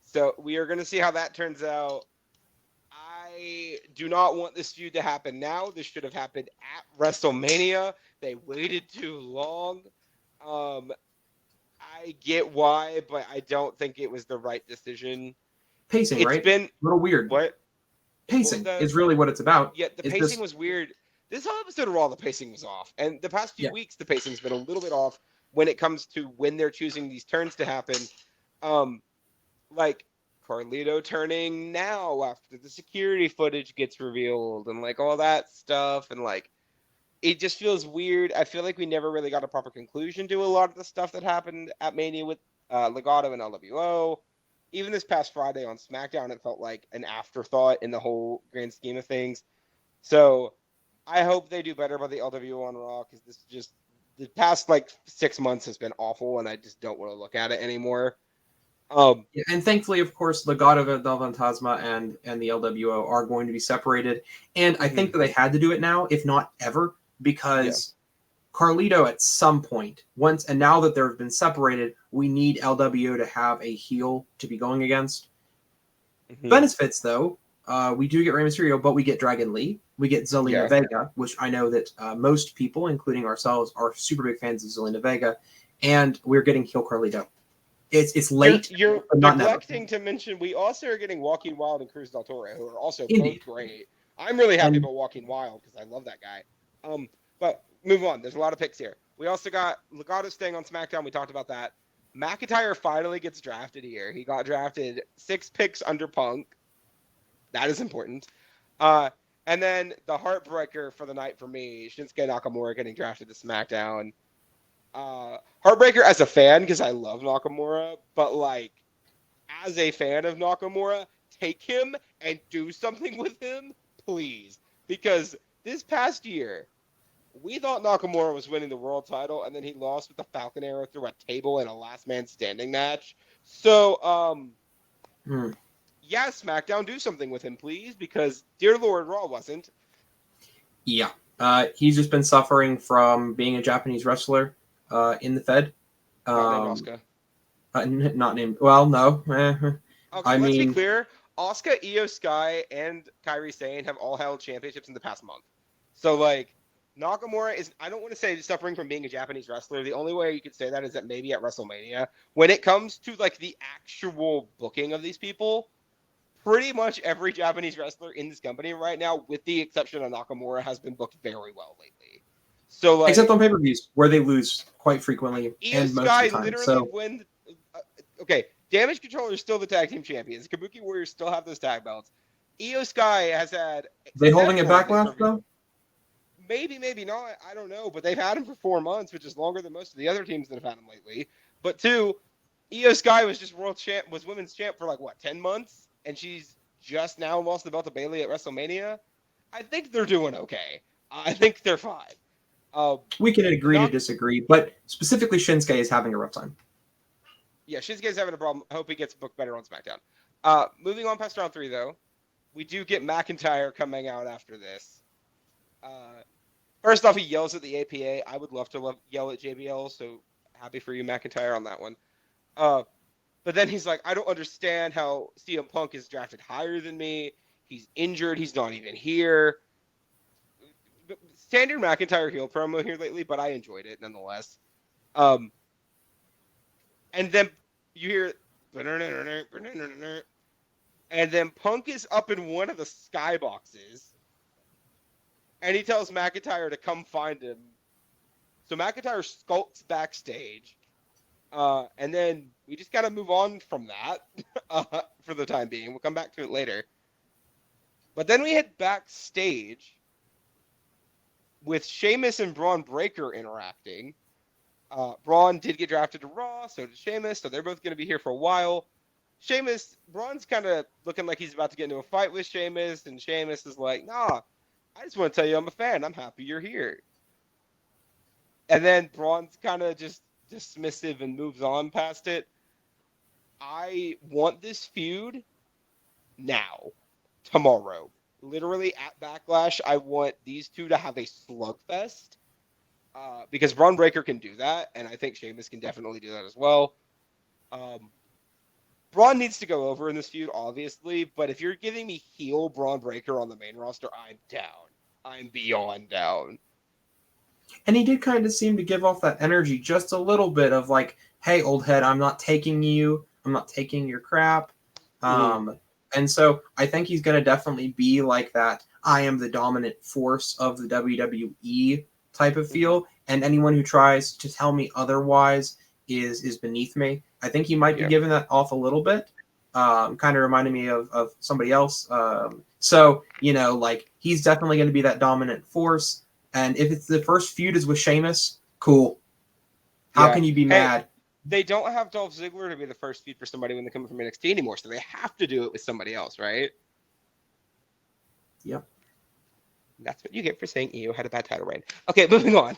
So we are going to see how that turns out. I do not want this feud to happen now. This should have happened at WrestleMania. They waited too long. I get why, but I don't think it was the right decision. Pacing, right? It's been a little weird. What? Pacing is really what it's about. Yeah, the pacing was weird. This whole episode of Raw, the pacing was off. And the past few weeks, the pacing's been a little bit off when it comes to when they're choosing these turns to happen. Like Carlito turning now after the security footage gets revealed and like all that stuff. And like, it just feels weird. I feel like we never really got a proper conclusion to a lot of the stuff that happened at Mania with Legato and LWO. Even this past Friday on SmackDown, it felt like an afterthought in the whole grand scheme of things. So I hope they do better by the LWO on Raw, because this just the past like 6 months has been awful, and I just don't want to look at it anymore. And thankfully, of course, Legado del Fantasma and the LWO are going to be separated. And I think that they had to do it now, if not ever, because Carlito at some point, once and now that they've been separated, we need LWO to have a heel to be going against. Benefits, though, we do get Rey Mysterio, but we get Dragon Lee. We get Zelina Vega, which I know that most people, including ourselves, are super big fans of Zelina Vega. And we're getting heel Carlito. It's late. You're neglecting to mention we also are getting Joaquin Wilde and Cruz del Toro, who are also both great. I'm really happy about Joaquin Wilde because I love that guy. But move on. There's a lot of picks here. We also got Legato staying on SmackDown. We talked about that. McIntyre finally gets drafted here. He got drafted 6 picks under Punk. That is important. And then the heartbreaker for the night for me, Shinsuke Nakamura getting drafted to SmackDown. Heartbreaker as a fan, because I love Nakamura, but like as a fan of Nakamura, take him and do something with him, please. Because this past year, we thought Nakamura was winning the world title, and then he lost with the Falcon Arrow through a table in a last man standing match. So, yeah, SmackDown, do something with him, please, because dear Lord, Raw wasn't. Yeah. He's just been suffering from being a Japanese wrestler in the Fed. Not named Asuka. Not named. Well, no. Okay, let's be clear. Asuka, Io Sky, and Kairi Sane have all held championships in the past month. So, like, Nakamura is, I don't want to say suffering from being a Japanese wrestler. The only way you could say that is that maybe at WrestleMania. When it comes to, like, the actual booking of these people, pretty much every Japanese wrestler in this company right now, with the exception of Nakamura, has been booked very well lately. So, like, except on pay-per-views, where they lose quite frequently. Io and Sky most of the time. literally win. Okay, Damage Control are still the tag team champions. Kabuki Warriors still have those tag belts. Io Sky has had. They holding it backlash though? Maybe, maybe not. I don't know. But they've had him for 4 months, which is longer than most of the other teams that have had him lately. But 2, Io Sky was just world champ, was women's champ for like what, 10 months, and she's just now lost the belt to Bayley at WrestleMania. I think they're doing okay. I think they're fine. We can agree to disagree, but specifically Shinsuke is having a rough time. Yeah, Shinsuke's having a problem. I hope he gets booked better on SmackDown. Moving on past round 3, though, we do get McIntyre coming out after this. First off, he yells at the APA. I would love to yell at JBL, so happy for you, McIntyre, on that one. But then he's like, I don't understand how CM Punk is drafted higher than me. He's injured. He's not even here. Standard McIntyre heel promo here lately, but I enjoyed it nonetheless. And then you hear, and then Punk is up in one of the skyboxes, and he tells McIntyre to come find him. So McIntyre skulks backstage, and then we just got to move on from that for the time being. We'll come back to it later. But then we head backstage with Sheamus and Braun Breaker interacting. Braun did get drafted to Raw, so did Sheamus, so they're both going to be here for a while. Braun's kind of looking like he's about to get into a fight with Sheamus, and Sheamus is like, nah, I just want to tell you I'm a fan. I'm happy you're here. And then Braun's kind of just dismissive and moves on past it. I want this feud now, tomorrow. Literally at Backlash, I want these two to have a slugfest because Braun Breaker can do that, and I think Sheamus can definitely do that as well. Braun needs to go over in this feud, obviously, but if you're giving me heel Braun Breaker on the main roster, I'm down. I'm beyond down. And he did kind of seem to give off that energy just a little bit of like, hey, old head, I'm not taking you. I'm not taking your crap. And so I think he's going to definitely be like that. I am the dominant force of the WWE type of feel. And anyone who tries to tell me otherwise is beneath me. I think he might be giving that off a little bit. Kind of reminding me of somebody else. So, like he's definitely going to be that dominant force. And if it's the first feud is with Sheamus, cool. How can you be mad? They don't have Dolph Ziggler to be the first feud for somebody when they come from NXT anymore, so they have to do it with somebody else, right? Yep. That's what you get for saying EO had a bad title reign. Okay, moving on.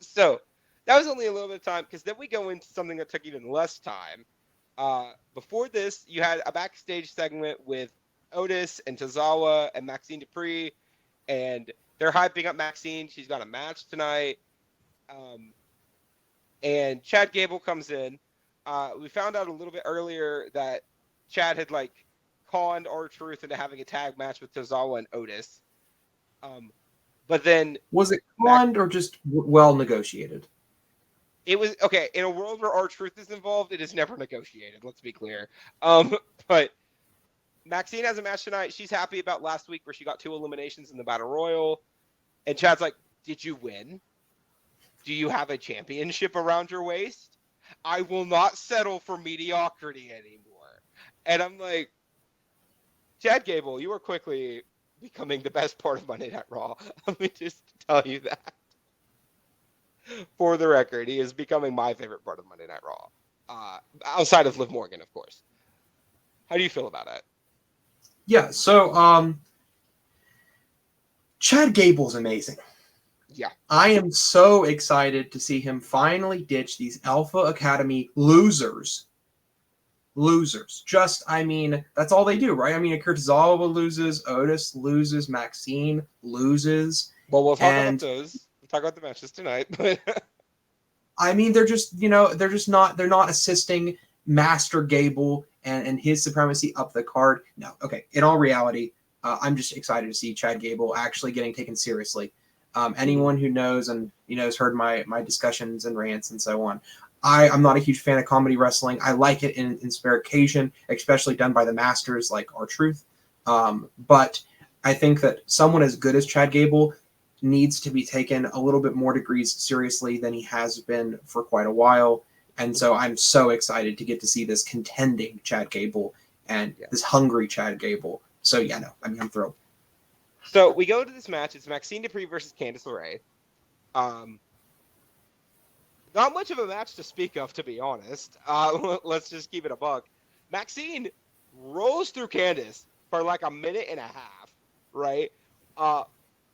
So that was only a little bit of time, because then we go into something that took even less time. Before this, you had a backstage segment with Otis and Tozawa and Maxine Dupree, and they're hyping up Maxine. She's got a match tonight. And Chad Gable comes in. We found out a little bit earlier that Chad had conned R-Truth into having a tag match with Tozawa and Otis. But then was it conned or just well negotiated? It was okay. In a world where R-Truth is involved, it is never negotiated. Let's be clear. But Maxine has a match tonight. She's happy about last week where she got 2 eliminations in the Battle Royal. And Chad's like, "Did you win? Do you have a championship around your waist? I will not settle for mediocrity anymore." And I'm like, Chad Gable, you are quickly becoming the best part of Monday Night Raw. Let me just tell you that. For the record, he is becoming my favorite part of Monday Night Raw. Outside of Liv Morgan, of course. How do you feel about it? Yeah, so Chad Gable's amazing. Yeah. I am so excited to see him finally ditch these Alpha Academy losers. That's all they do, right? Kurtzawa loses, Otis loses, Maxine loses. Well, we'll talk about those. We'll talk about the matches tonight. But they're not assisting Master Gable and his supremacy up the card. No, okay. In all reality, I'm just excited to see Chad Gable actually getting taken seriously. Anyone who knows and has heard my discussions and rants and so on. I'm not a huge fan of comedy wrestling. I like it in spare occasion, especially done by the masters like R-Truth. But I think that someone as good as Chad Gable needs to be taken a little bit more degrees seriously than he has been for quite a while. And so I'm so excited to get to see this contending Chad Gable and this hungry Chad Gable. So I'm thrilled. So we go to this match. It's Maxine Dupree versus Candice LeRae. Not much of a match to speak of, to be honest. Let's just keep it a buck. Maxine rolls through Candice for a minute and a half, right? Uh,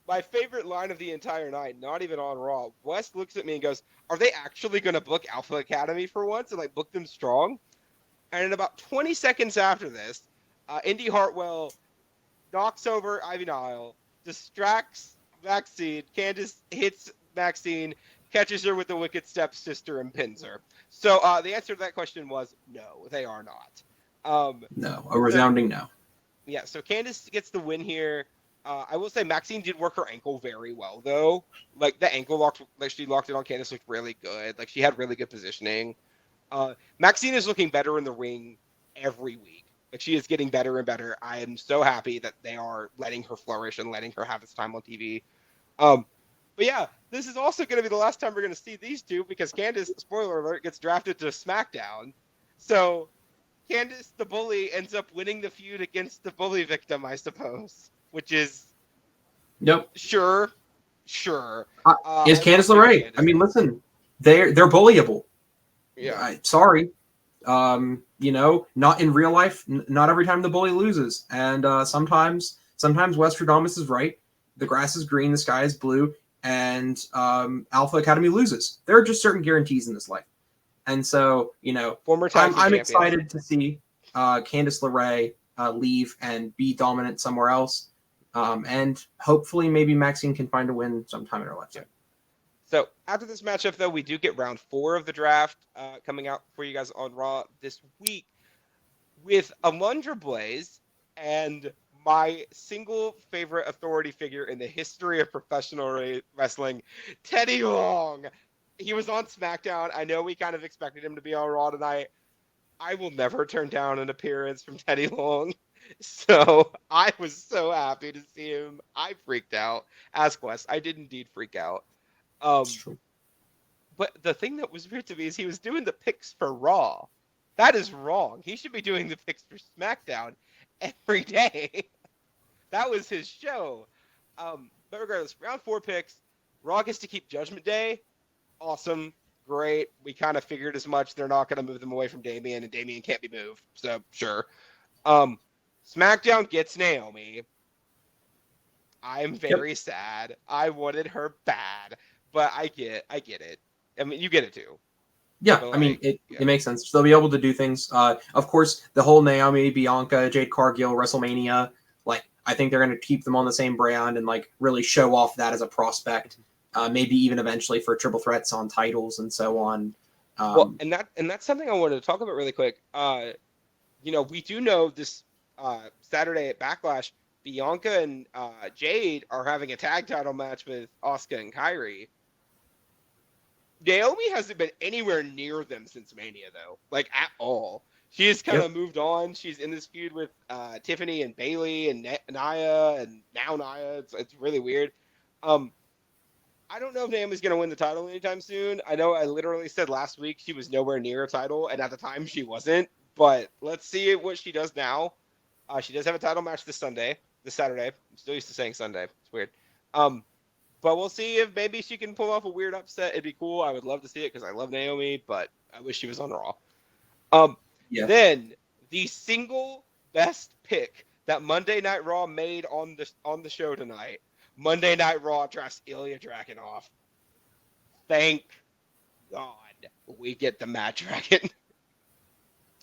my favorite line of the entire night, not even on Raw, Wes looks at me and goes, "Are they actually going to book Alpha Academy for once and like book them strong?" And in about 20 seconds after this, Indy Hartwell knocks over Ivy Nile, distracts Maxine. Candice hits Maxine, catches her with the wicked stepsister, and pins her. So the answer to that question was no, they are not. No, a resounding no. Yeah, so Candice gets the win here. I will say Maxine did work her ankle very well, though. Like the ankle locked, like she locked it on Candice, looked really good. Like she had really good positioning. Maxine is looking better in the ring every week. Like she is getting better and better. I am so happy that they are letting her flourish and letting her have this time on TV. But yeah, this is also going to be the last time we're going to see these two because Candice, spoiler alert, gets drafted to SmackDown. So Candice, the bully, ends up winning the feud against the bully victim, I suppose, which is Yep. sure. Is Candice LeRae? I mean, listen, they're bullyable. Yeah. Sorry. Not in real life. Not every time the bully loses, and sometimes Westradamus is right. The grass is green, the sky is blue, and Alpha Academy loses. There are just certain guarantees in this life, and so Former I'm excited to see Candice LeRae leave and be dominant somewhere else, and hopefully maybe Maxine can find a win sometime in her lifetime. So after this matchup, though, we do get round 4 of the draft coming out for you guys on Raw this week with Alundra Blaze and my single favorite authority figure in the history of professional wrestling, Teddy Long. He was on SmackDown. I know we kind of expected him to be on Raw tonight. I will never turn down an appearance from Teddy Long. So I was so happy to see him. I freaked out. Ask Wes. I did indeed freak out. It's true. But the thing that was weird to me is he was doing the picks for Raw. That is wrong. He should be doing the picks for SmackDown every day. That was his show. But regardless, round 4 picks. Raw gets to keep Judgment Day. Awesome. Great. We kind of figured as much. They're not going to move them away from Damian, and Damian can't be moved. So, sure. SmackDown gets Naomi. I'm very sad. I wanted her bad. But I get it. I mean, you get it too. Yeah, I mean, it makes sense. They'll be able to do things. Of course, the whole Naomi, Bianca, Jade Cargill, WrestleMania, I think they're going to keep them on the same brand and, really show off that as a prospect. Maybe even eventually for triple threats on titles and so on. And that's something I wanted to talk about really quick. We do know this Saturday at Backlash, Bianca and Jade are having a tag title match with Asuka and Kairi. Naomi hasn't been anywhere near them since Mania, though, at all. She has kind of moved on. She's in this feud with Tiffany and Bayley and Nia, and now Nia. It's really weird. I don't know if Naomi's going to win the title anytime soon. I know I literally said last week she was nowhere near a title, and at the time she wasn't. But let's see what she does now. She does have a title match this Saturday. I'm still used to saying Sunday. It's weird. But we'll see if maybe she can pull off a weird upset. It'd be cool. I would love to see it because I love Naomi, but I wish she was on Raw. Then the single best pick that Monday Night Raw made on the show tonight. Monday Night Raw drafts Ilya Dragunov. Thank God we get the Matt Dragon.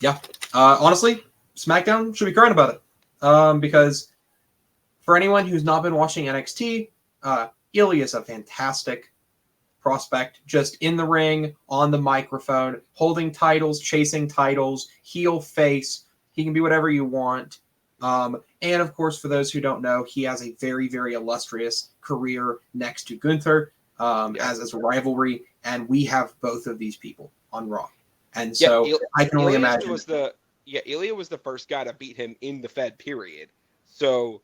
Yeah. Honestly, SmackDown should be crying about it. Because for anyone who's not been watching NXT, Ilya is a fantastic prospect, just in the ring, on the microphone, holding titles, chasing titles, heel, face. He can be whatever you want. And of course, for those who don't know, he has a very, very illustrious career next to Gunther as a rivalry, and we have both of these people on Raw. And so I can only imagine. Ilya was the first guy to beat him in the Fed, period. So,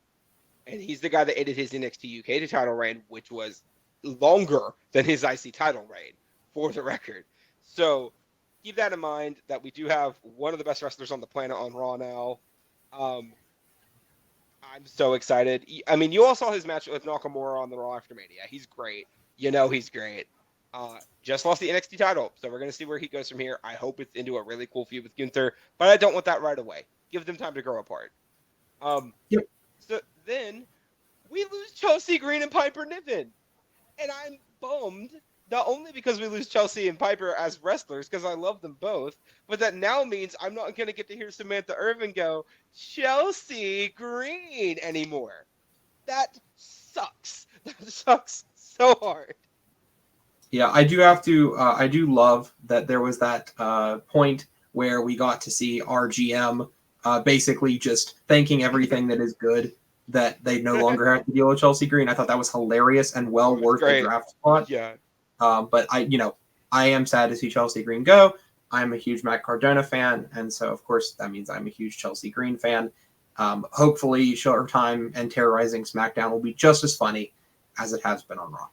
and he's the guy that ended his NXT UK title reign, which was longer than his IC title reign, for the record. So keep that in mind, that we do have one of the best wrestlers on the planet on Raw now. I'm so excited. I mean, you all saw his match with Nakamura on the Raw after Mania. He's great. He's great. Just lost the NXT title, so we're going to see where he goes from here. I hope it's into a really cool feud with Gunther, but I don't want that right away. Give them time to grow apart. So then we lose Chelsea Green and Piper Niven. And I'm bummed, not only because we lose Chelsea and Piper as wrestlers, because I love them both, but that now means I'm not going to get to hear Samantha Irvin go, Chelsea Green anymore. That sucks. That sucks so hard. Yeah, I do have to. I do love that there was that point where we got to see our GM basically just thanking everything that is good that they no longer have to deal with Chelsea Green. I thought that was hilarious and well worth the draft spot. Yeah. But I am sad to see Chelsea Green go. I'm a huge Matt Cardona fan, and so of course that means I'm a huge Chelsea Green fan. Hopefully, Showtime and terrorizing SmackDown will be just as funny as it has been on Raw.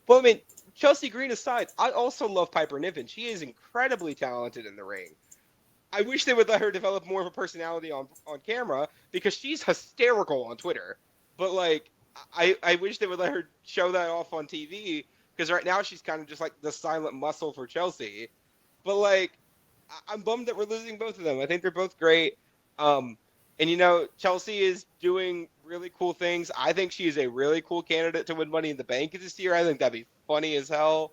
Well, I mean, Chelsea Green aside, I also love Piper Niven. She is incredibly talented in the ring. I wish they would let her develop more of a personality on camera because she's hysterical on Twitter. But, like, I wish they would let her show that off on TV because right now she's kind of just, like, the silent muscle for Chelsea. But, like, I'm bummed that we're losing both of them. I think they're both great. And, Chelsea is doing really cool things. I think she is a really cool candidate to win Money in the Bank this year. I think that'd be funny as hell.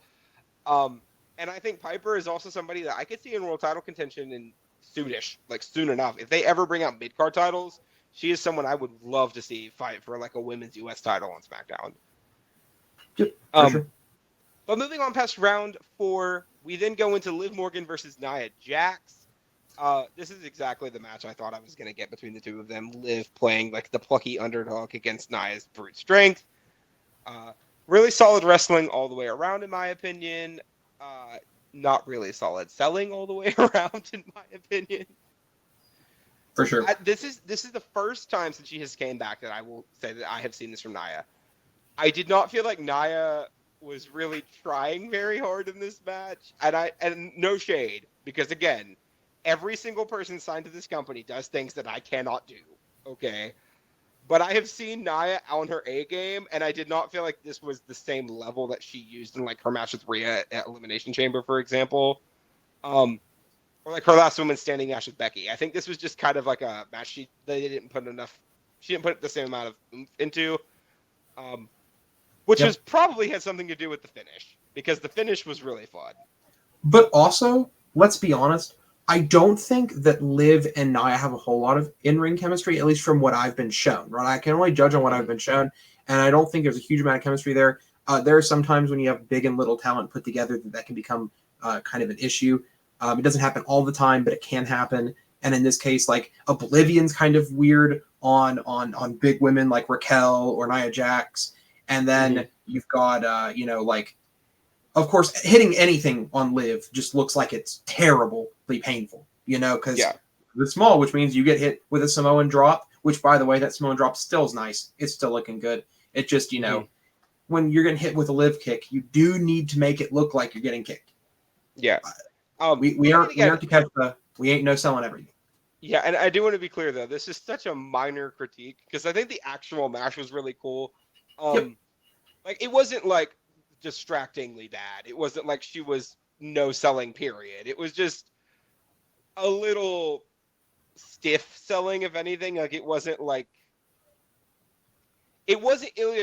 And I think Piper is also somebody that I could see in world title contention in soon enough. If they ever bring out mid-card titles, she is someone I would love to see fight for like a women's U.S. title on SmackDown. Yep, sure. But moving on past round 4, we then go into Liv Morgan versus Nia Jax. This is exactly the match I thought I was going to get between the two of them. Liv playing like the plucky underdog against Nia's brute strength. Really solid wrestling all the way around, in my opinion. Not really solid selling all the way around, in my opinion. For sure. This is the first time since she has came back that I will say that I have seen this from Nia. I did not feel like Nia was really trying very hard in this match, and no shade, because again, every single person signed to this company does things that I cannot do. Okay. But I have seen Nia on her A game, and I did not feel like this was the same level that she used in like her match with Rhea at Elimination Chamber, for example, or like her last women's standing match with Becky. I think this was just kind of like a match she didn't put the same amount of oomph into, which was probably had something to do with the finish, because the finish was really fun. But also, let's be honest, I don't think that Liv and Nia have a whole lot of in-ring chemistry, at least from what I've been shown, right? I can only judge on what I've been shown, and I don't think there's a huge amount of chemistry there. There are some times when you have big and little talent put together that can become kind of an issue. It doesn't happen all the time, but it can happen. And in this case, like, Oblivion's kind of weird on big women like Raquel or Nia Jax. And then you've got, of course, hitting anything on Liv just looks like it's terribly painful, because it's small, which means you get hit with a Samoan drop, which, by the way, that Samoan drop still is nice. It's still looking good. It just, when you're getting hit with a Liv kick, you do need to make it look like you're getting kicked. Yeah. We aren't to catch we ain't no selling everything. Yeah, and I do want to be clear, though. This is such a minor critique, because I think the actual match was really cool. Like, it wasn't, like, distractingly bad. It wasn't like she was no selling, period. It was just a little stiff selling, if anything. Like, it wasn't Ilya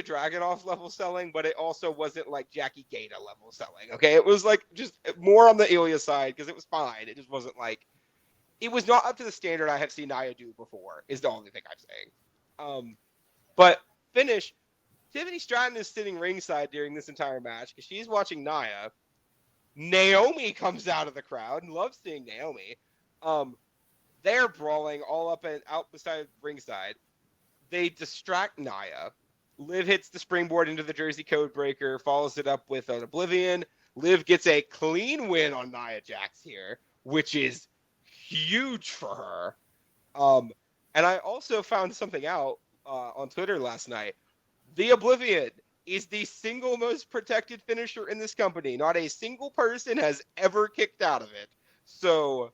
Dragunov level selling, but it also wasn't like Jackie Gata level selling. Okay, it was like just more on the Ilya side, because it was fine. It just wasn't like, it was not up to the standard I have seen Nia do before, is the only thing I'm saying. But finish, Tiffany Stratton is sitting ringside during this entire match because she's watching Nia. Naomi comes out of the crowd and loves seeing Naomi. They're brawling all up and out beside ringside. They distract Nia. Liv hits the springboard into the Jersey Code Breaker, follows it up with an Oblivion. Liv gets a clean win on Nia Jax here, which is huge for her. And I also found something out on Twitter last night. The Oblivion is the single most protected finisher in this company. Not a single person has ever kicked out of it. So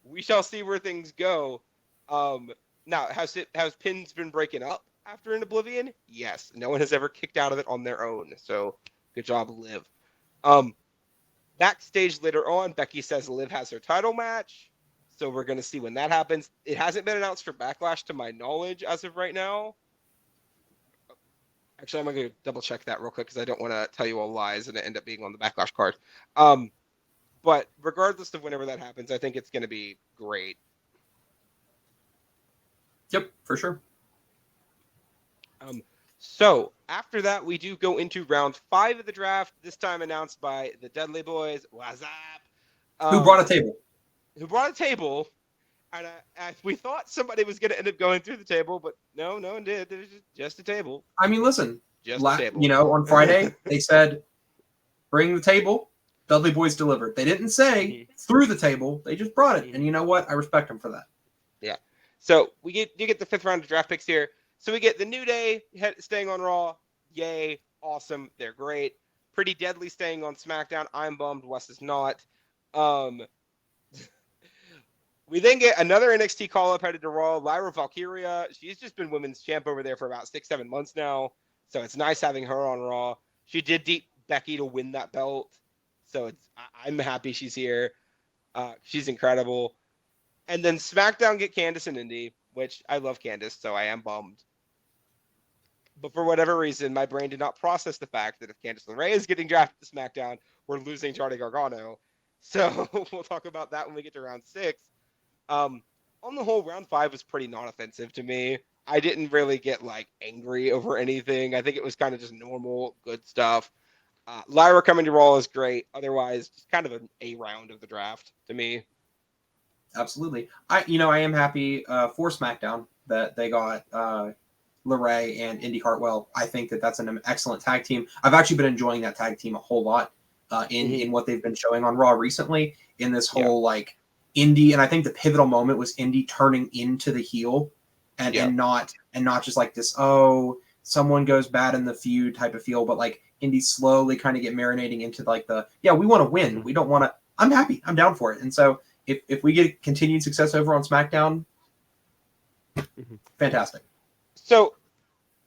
we shall see where things go. Now, has pins been breaking up after an Oblivion? Yes. No one has ever kicked out of it on their own. So good job, Liv. Backstage later on, Becky says Liv has her title match. So we're going to see when that happens. It hasn't been announced for Backlash to my knowledge as of right now. Actually, I'm going to double check that real quick because I don't want to tell you all lies and it end up being on the Backlash card. But regardless of whenever that happens, I think it's going to be great. Yep, for sure. So after that, we do go into round 5 of the draft. This time announced by the Dudley Boys. What's up? Who brought a table? Who brought a table? And we thought somebody was going to end up going through the table, but no one did. There's just a table. I mean, listen, just a table. You know, on Friday they said, "Bring the table." Dudley Boys delivered. They didn't say through the table. They just brought it, and you know what? I respect them for that. Yeah. So you get the 5th round of draft picks here. So we get the New Day staying on Raw. Yay. Awesome. They're great. Pretty Deadly staying on SmackDown. I'm bummed. Wes is not. We then get another NXT call-up headed to Raw. Lyra Valkyria. She's just been women's champ over there for about 6-7 months now. So it's nice having her on Raw. She did beat Becky to win that belt. So I'm happy she's here. She's incredible. And then SmackDown get Candice and Indy, which I love Candice, so I am bummed. But for whatever reason, my brain did not process the fact that if Candice LeRae is getting drafted to SmackDown, we're losing Johnny Gargano. So we'll talk about that when we get to round 6. On the whole, round 5 was pretty non-offensive to me. I didn't really get angry over anything. I think it was kind of just normal, good stuff. Lyra coming to Raw is great. Otherwise, just kind of an A round of the draft to me. Absolutely. I am happy for SmackDown that they got LeRae and Indy Hartwell. I think that's an excellent tag team. I've actually been enjoying that tag team a whole lot in what they've been showing on Raw recently in this whole Indy, and I think the pivotal moment was Indy turning into the heel and not just this, oh, someone goes bad in the feud type of feel, but Indy slowly kind of get marinating into we want to win. We don't want to. I'm happy. I'm down for it. And so if we get continued success over on SmackDown, fantastic. So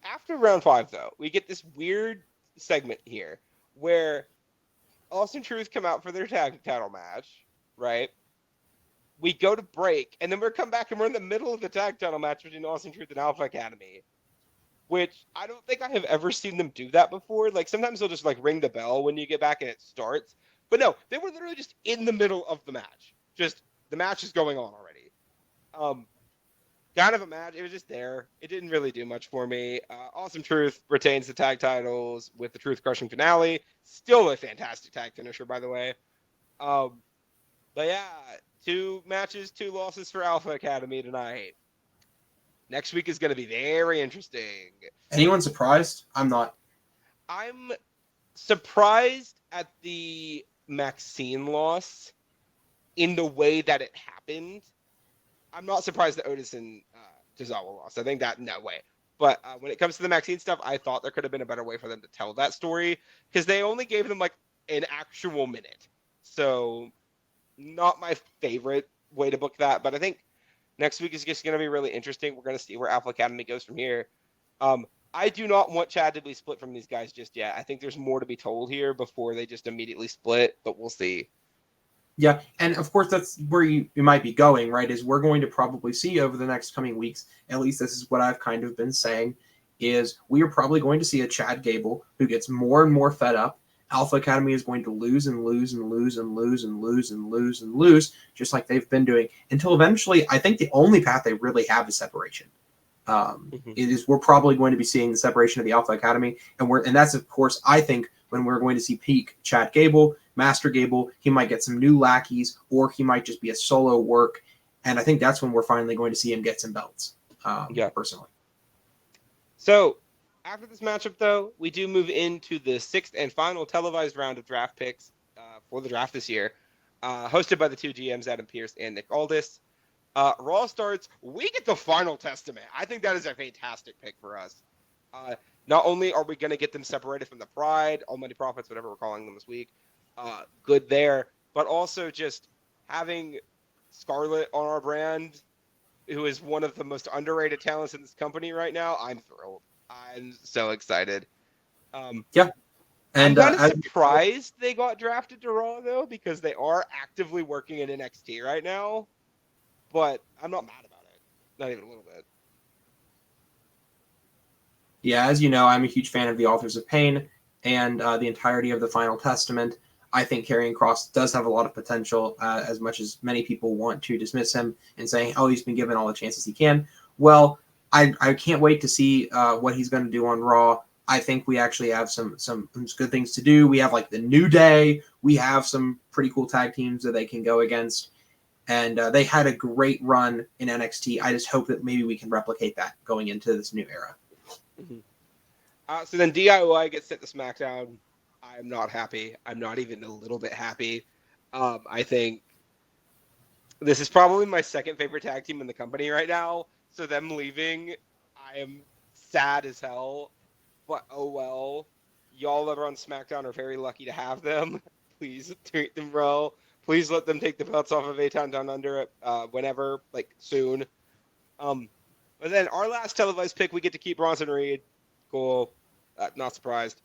after round 5, though, we get this weird segment here where Austin Truth come out for their tag title match, right? We go to break, and then we come back, and we're in the middle of the tag title match between Austin Truth and Alpha Academy, which I don't think I have ever seen them do that before. Sometimes they'll just ring the bell when you get back and it starts. But no, they were literally just in the middle of the match. Just the match is going on already. Kind of a match. It was just there. It didn't really do much for me. Awesome Truth retains the tag titles with the Truth Crushing finale. Still a fantastic tag finisher, by the way. But yeah, 2 matches, 2 losses for Alpha Academy tonight. Next week is going to be very interesting. Anyone surprised? I'm not. I'm surprised at the Maxine loss in the way that it happened. I'm not surprised that Otis and Tozawa lost. I think that, no way. But when it comes to the Maxine stuff, I thought there could have been a better way for them to tell that story because they only gave them an actual minute. So not my favorite way to book that, but I think next week is just going to be really interesting. We're going to see where Alpha Academy goes from here. I do not want Chad to be split from these guys just yet. I think there's more to be told here before they just immediately split, but we'll see. Yeah, and of course that's where you might be going, right, is we're going to probably see over the next coming weeks, at least this is what I've kind of been saying, is we are probably going to see a Chad Gable who gets more and more fed up. Alpha Academy is going to lose and lose and lose and lose and lose and lose and lose, just like they've been doing, until eventually I think the only path they really have is separation. We're probably going to be seeing the separation of the Alpha Academy, and that's of course I think when we're going to see peak Chad Gable, Master Gable. He might get some new lackeys, or he might just be a solo work, and I think that's when we're finally going to see him get some belts. Personally. So after this matchup, though, we do move into the 6th and final televised round of draft picks for the draft this year, hosted by the 2 GMs, Adam Pearce and Nick Aldis. Raw starts. We get the Final Testament. I think that is a fantastic pick for us. Not only are we going to get them separated from the Pride, Almighty Prophets, whatever we're calling them this week, good there, but also just having Scarlett on our brand, who is one of the most underrated talents in this company right now. I'm thrilled. I'm so excited. And I'm kind of surprised they got drafted to Raw, though, because they are actively working in NXT right now. But I'm not mad about it. Not even a little bit. Yeah, as you know, I'm a huge fan of the Authors of Pain and the entirety of the Final Testament. I think Karrion Kross does have a lot of potential, as much as many people want to dismiss him and saying, oh, he's been given all the chances he can. Well, I can't wait to see what he's going to do on Raw. I think we actually have some good things to do. We have like the New Day. We have some pretty cool tag teams that they can go against. And they had a great run in NXT. I just hope that maybe we can replicate that going into this new era. Mm-hmm. So then DIY gets sent to SmackDown. I'm not happy. I'm not even a little bit happy. I think this is probably my second favorite tag team in the company right now. So them leaving, I am sad as hell. But oh well. Y'all that are on SmackDown are very lucky to have them. Please treat them well. Please let them take the belts off of A-Town Down Under whenever, like soon. But then our last televised pick, we get to keep Bronson Reed. Cool. Not surprised.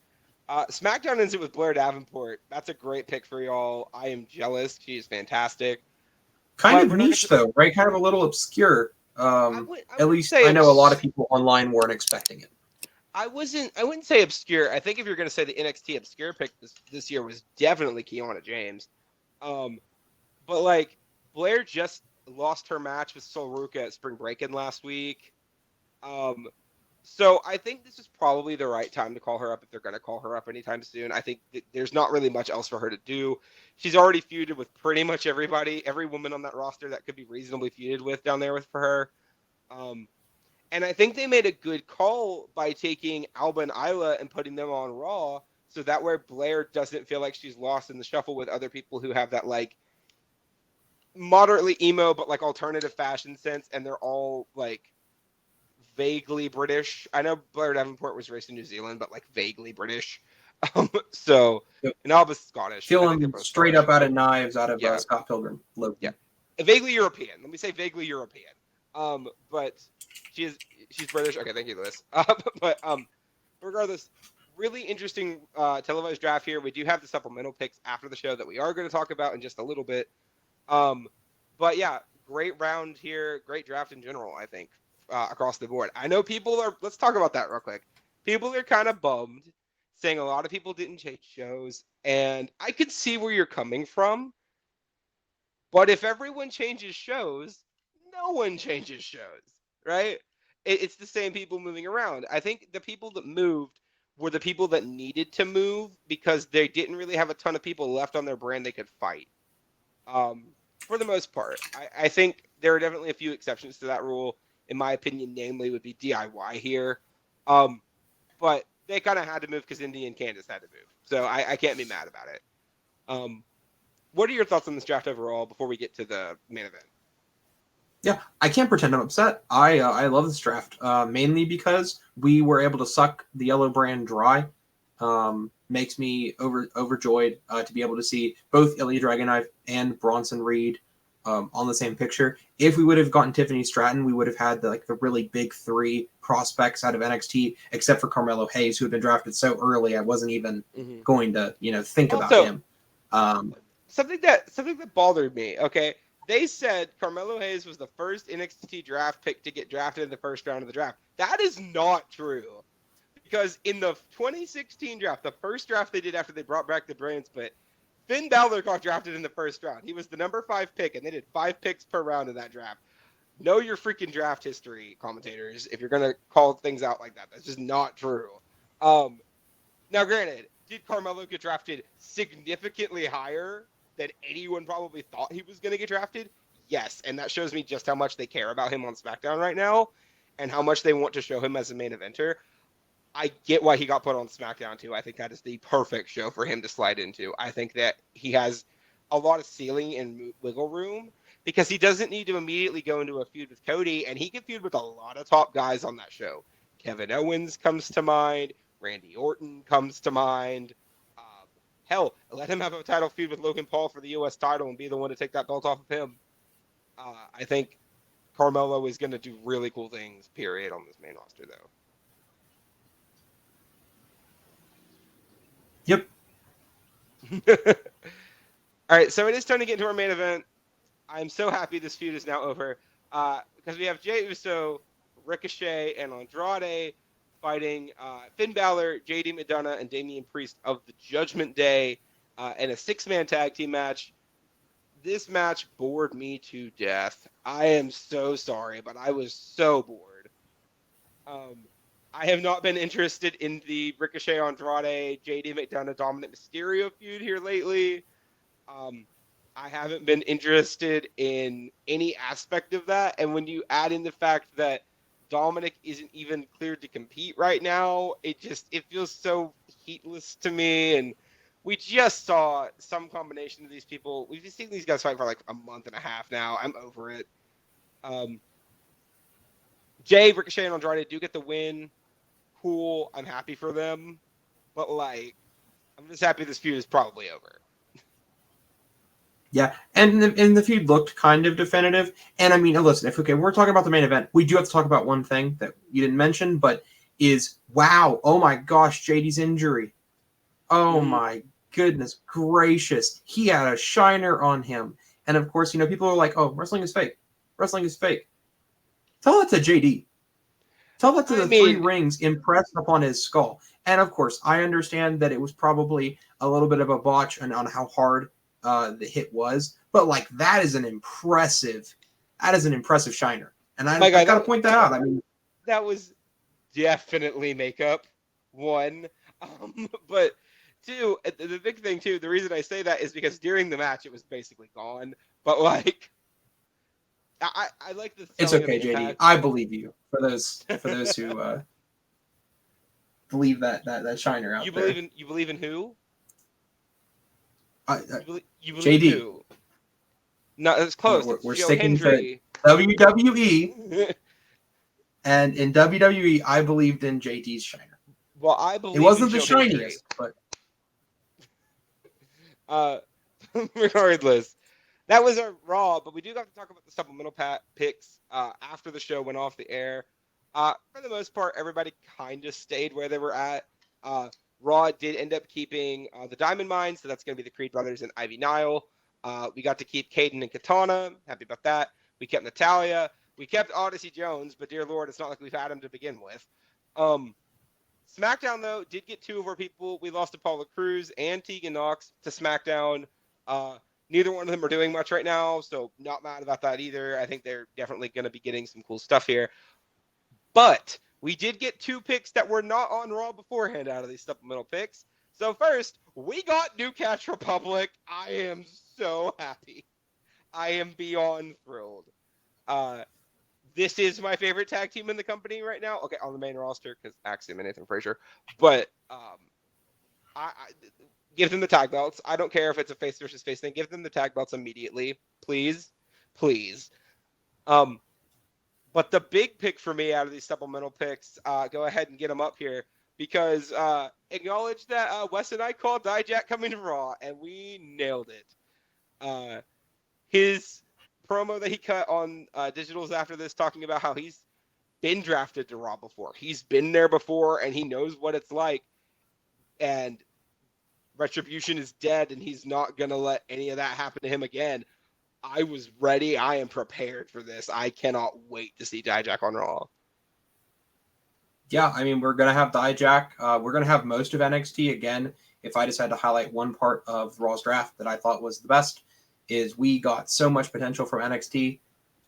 SmackDown ends it with Blair Davenport. That's a great pick for y'all. I am jealous. She is fantastic. Kind of niche, though, right? Kind of a little obscure. At least I know a lot of people online weren't expecting it. I wouldn't say obscure. I think if you're going to say the NXT obscure pick this year was definitely Kiana James. But like Blair just lost her match with Sol Ruca at Spring Breakin' last week. So I think this is probably the right time to call her up if they're going to call her up anytime soon. I think there's not really much else for her to do. She's already feuded with pretty much everybody, every woman on that roster that could be reasonably feuded with down there for her. And I think they made a good call by taking Alba and Isla and putting them on Raw, so that way Blair doesn't feel like she's lost in the shuffle with other people who have that like moderately emo but like alternative fashion sense, and they're all like vaguely British. I know Blair Davenport was raised in New Zealand, but like vaguely British. So and Alba's Scottish. Feeling straight up out of Knives out of Scott Pilgrim. Yeah, vaguely European. Let me say vaguely European. But she's British. Okay, thank you, Liz. But regardless, really interesting televised draft here. We do have the supplemental picks after the show that we are going to talk about in just a little bit. But yeah, great round here. Great draft in general, I think, across the board. I know people are. Let's talk about that real quick. People are kind of bummed, saying a lot of people didn't change shows, and I could see where you're coming from. But if everyone changes shows, no one changes shows, right? It's the same people moving around. I think the people that moved were the people that needed to move because they didn't really have a ton of people left on their brand they could fight. For the most part, I think there are definitely a few exceptions to that rule. In my opinion, namely would be DIY here. But they kind of had to move because Indy and Candice had to move. So I can't be mad about it. What are your thoughts on this draft overall before we get to the main event? Yeah, I can't pretend I'm upset. I love this draft, mainly because we were able to suck the yellow brand dry. Makes me overjoyed to be able to see both Ilya Dragunov and Bronson Reed on the same picture. If we would have gotten Tiffany Stratton, we would have had the really big three prospects out of NXT, except for Carmelo Hayes, who had been drafted so early I wasn't even going to think about him. Something that bothered me. Okay. They said Carmelo Hayes was the first NXT draft pick to get drafted in the first round of the draft. That is not true. Because in the 2016 draft, the first draft they did after they brought back the brain split, Finn Balor got drafted in the first round. He was the number 5 pick, and they did 5 picks per round in that draft. Know your freaking draft history, commentators, if you're going to call things out like that. That's just not true. Now, granted, did Carmelo get drafted significantly higher than anyone probably thought he was going to get drafted? Yes, and that shows me just how much they care about him on SmackDown right now and how much they want to show him as a main eventer. I get why he got put on SmackDown too. I think that is the perfect show for him to slide into. I think that he has a lot of ceiling and wiggle room because he doesn't need to immediately go into a feud with Cody, and he can feud with a lot of top guys on that show. Kevin Owens comes to mind. Randy Orton comes to mind. Hell, let him have a title feud with Logan Paul for the U.S. title and be the one to take that belt off of him. I think Carmelo is going to do really cool things, period, on this main roster, though. Yep. All right, so it is time to get into our main event. I'm so happy this feud is now over because we have Jey Uso, Ricochet, and Andrade fighting Finn Balor, JD McDonough, and Damian Priest of the Judgment Day in a 6-man tag team match. This match bored me to death. I am so sorry, but I was so bored. I have not been interested in the Ricochet Andrade, JD McDonough, Dominic Mysterio feud here lately. I haven't been interested in any aspect of that. And when you add in the fact that Dominic isn't even cleared to compete right now, it feels so heatless to me. And we just saw some combination of these people. We've just seen these guys fight for like a month and a half now. I'm over it. Jay, Ricochet, and Andrade do get the win. Cool. I'm happy for them. But like, I'm just happy this feud is probably over. Yeah, and the feud looked kind of definitive. And I mean, listen, we're talking about the main event, we do have to talk about one thing that you didn't mention, but is wow, oh my gosh, JD's injury. Oh my goodness gracious, he had a shiner on him, and of course, people are like, "Oh, wrestling is fake. Wrestling is fake." Tell that to JD. Tell that to the 3 rings impressed upon his skull. And of course, I understand that it was probably a little bit of a botch on how hard the hit was, but like that is an impressive shiner, and I got to point that out. I mean, that was definitely makeup, 1, but 2. The big thing too. The reason I say that is because during the match it was basically gone. But like, I like the. It's okay, JD. Impact. I believe you. For those who believe that shiner out there. You believe in who? You believe JD. who? No, it's close. We're sticking to WWE. And in WWE, I believed in JD's shiner. Well, I believe it wasn't the shiniest, but regardless, that was our Raw. But we do have to talk about the supplemental picks after the show went off the air. For the most part, everybody kind of stayed where they were at. Raw did end up keeping the Diamond Mine, so that's going to be the Creed brothers and Ivy Nile. We got to keep Caden and Katana. Happy about that. We kept Natalya. We kept Odyssey Jones, but dear Lord, it's not like we've had him to begin with. SmackDown, though, did get 2 of our people. We lost Apollo Crews and Tegan Knox to SmackDown. Neither one of them are doing much right now, so not mad about that either. I think they're definitely going to be getting some cool stuff here. But we did get 2 picks that were not on Raw beforehand out of these supplemental picks. So first, we got New Catch Republic. I am so happy. I am beyond thrilled. This is my favorite tag team in the company right now. Okay, on the main roster, because Axiom and Nathan Frazier. But I give them the tag belts. I don't care if it's a face versus face thing. Give them the tag belts immediately. Please. Please. But the big pick for me out of these supplemental picks, go ahead and get them up here, because acknowledge that Wes and I called Dijak coming to Raw, and we nailed it. His promo that he cut on Digitals after this, talking about how he's been drafted to Raw before. He's been there before, and he knows what it's like. And Retribution is dead, and he's not going to let any of that happen to him again. I was ready. I am prepared for this. I cannot wait to see Dijak on Raw. Yeah, I mean, we're going to have Dijak. We're going to have most of NXT. Again, if I decide to highlight one part of Raw's draft that I thought was the best, is we got so much potential from NXT.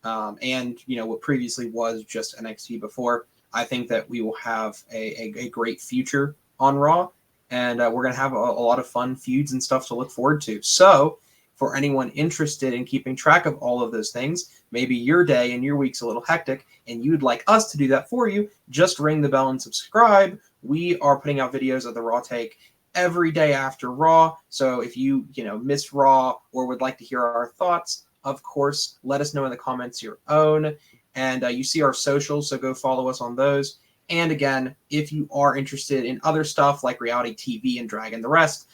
And, what previously was just NXT before. I think that we will have a great future on Raw. And we're going to have a lot of fun feuds and stuff to look forward to. So, for anyone interested in keeping track of all of those things, maybe your day and your week's a little hectic and you'd like us to do that for you, just ring the bell and subscribe. We are putting out videos of the Raw Take every day after Raw. So if you missed Raw or would like to hear our thoughts, of course, let us know in the comments your own. And you see our socials, so go follow us on those. And again, if you are interested in other stuff like reality TV and drag and the rest,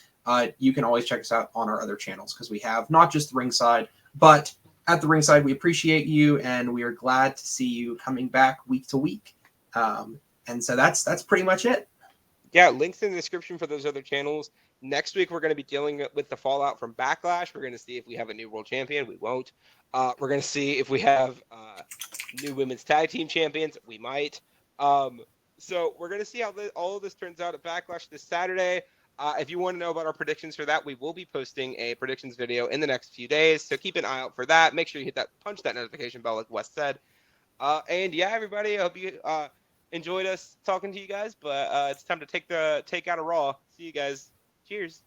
you can always check us out on our other channels, because we have not just the Ringside, but at the Ringside, we appreciate you, and we are glad to see you coming back week to week. And so that's pretty much it. Yeah, links in the description for those other channels. Next week, we're going to be dealing with the fallout from Backlash. We're going to see if we have a new world champion. We won't. We're going to see if we have new women's tag team champions. We might. So we're gonna see how all of this turns out at Backlash this Saturday. If you want to know about our predictions for that, we will be posting a predictions video in the next few days. So keep an eye out for that. Make sure you punch that notification bell, like Wes said. And yeah, everybody, I hope you enjoyed us talking to you guys. But it's time to take out a Raw. See you guys. Cheers.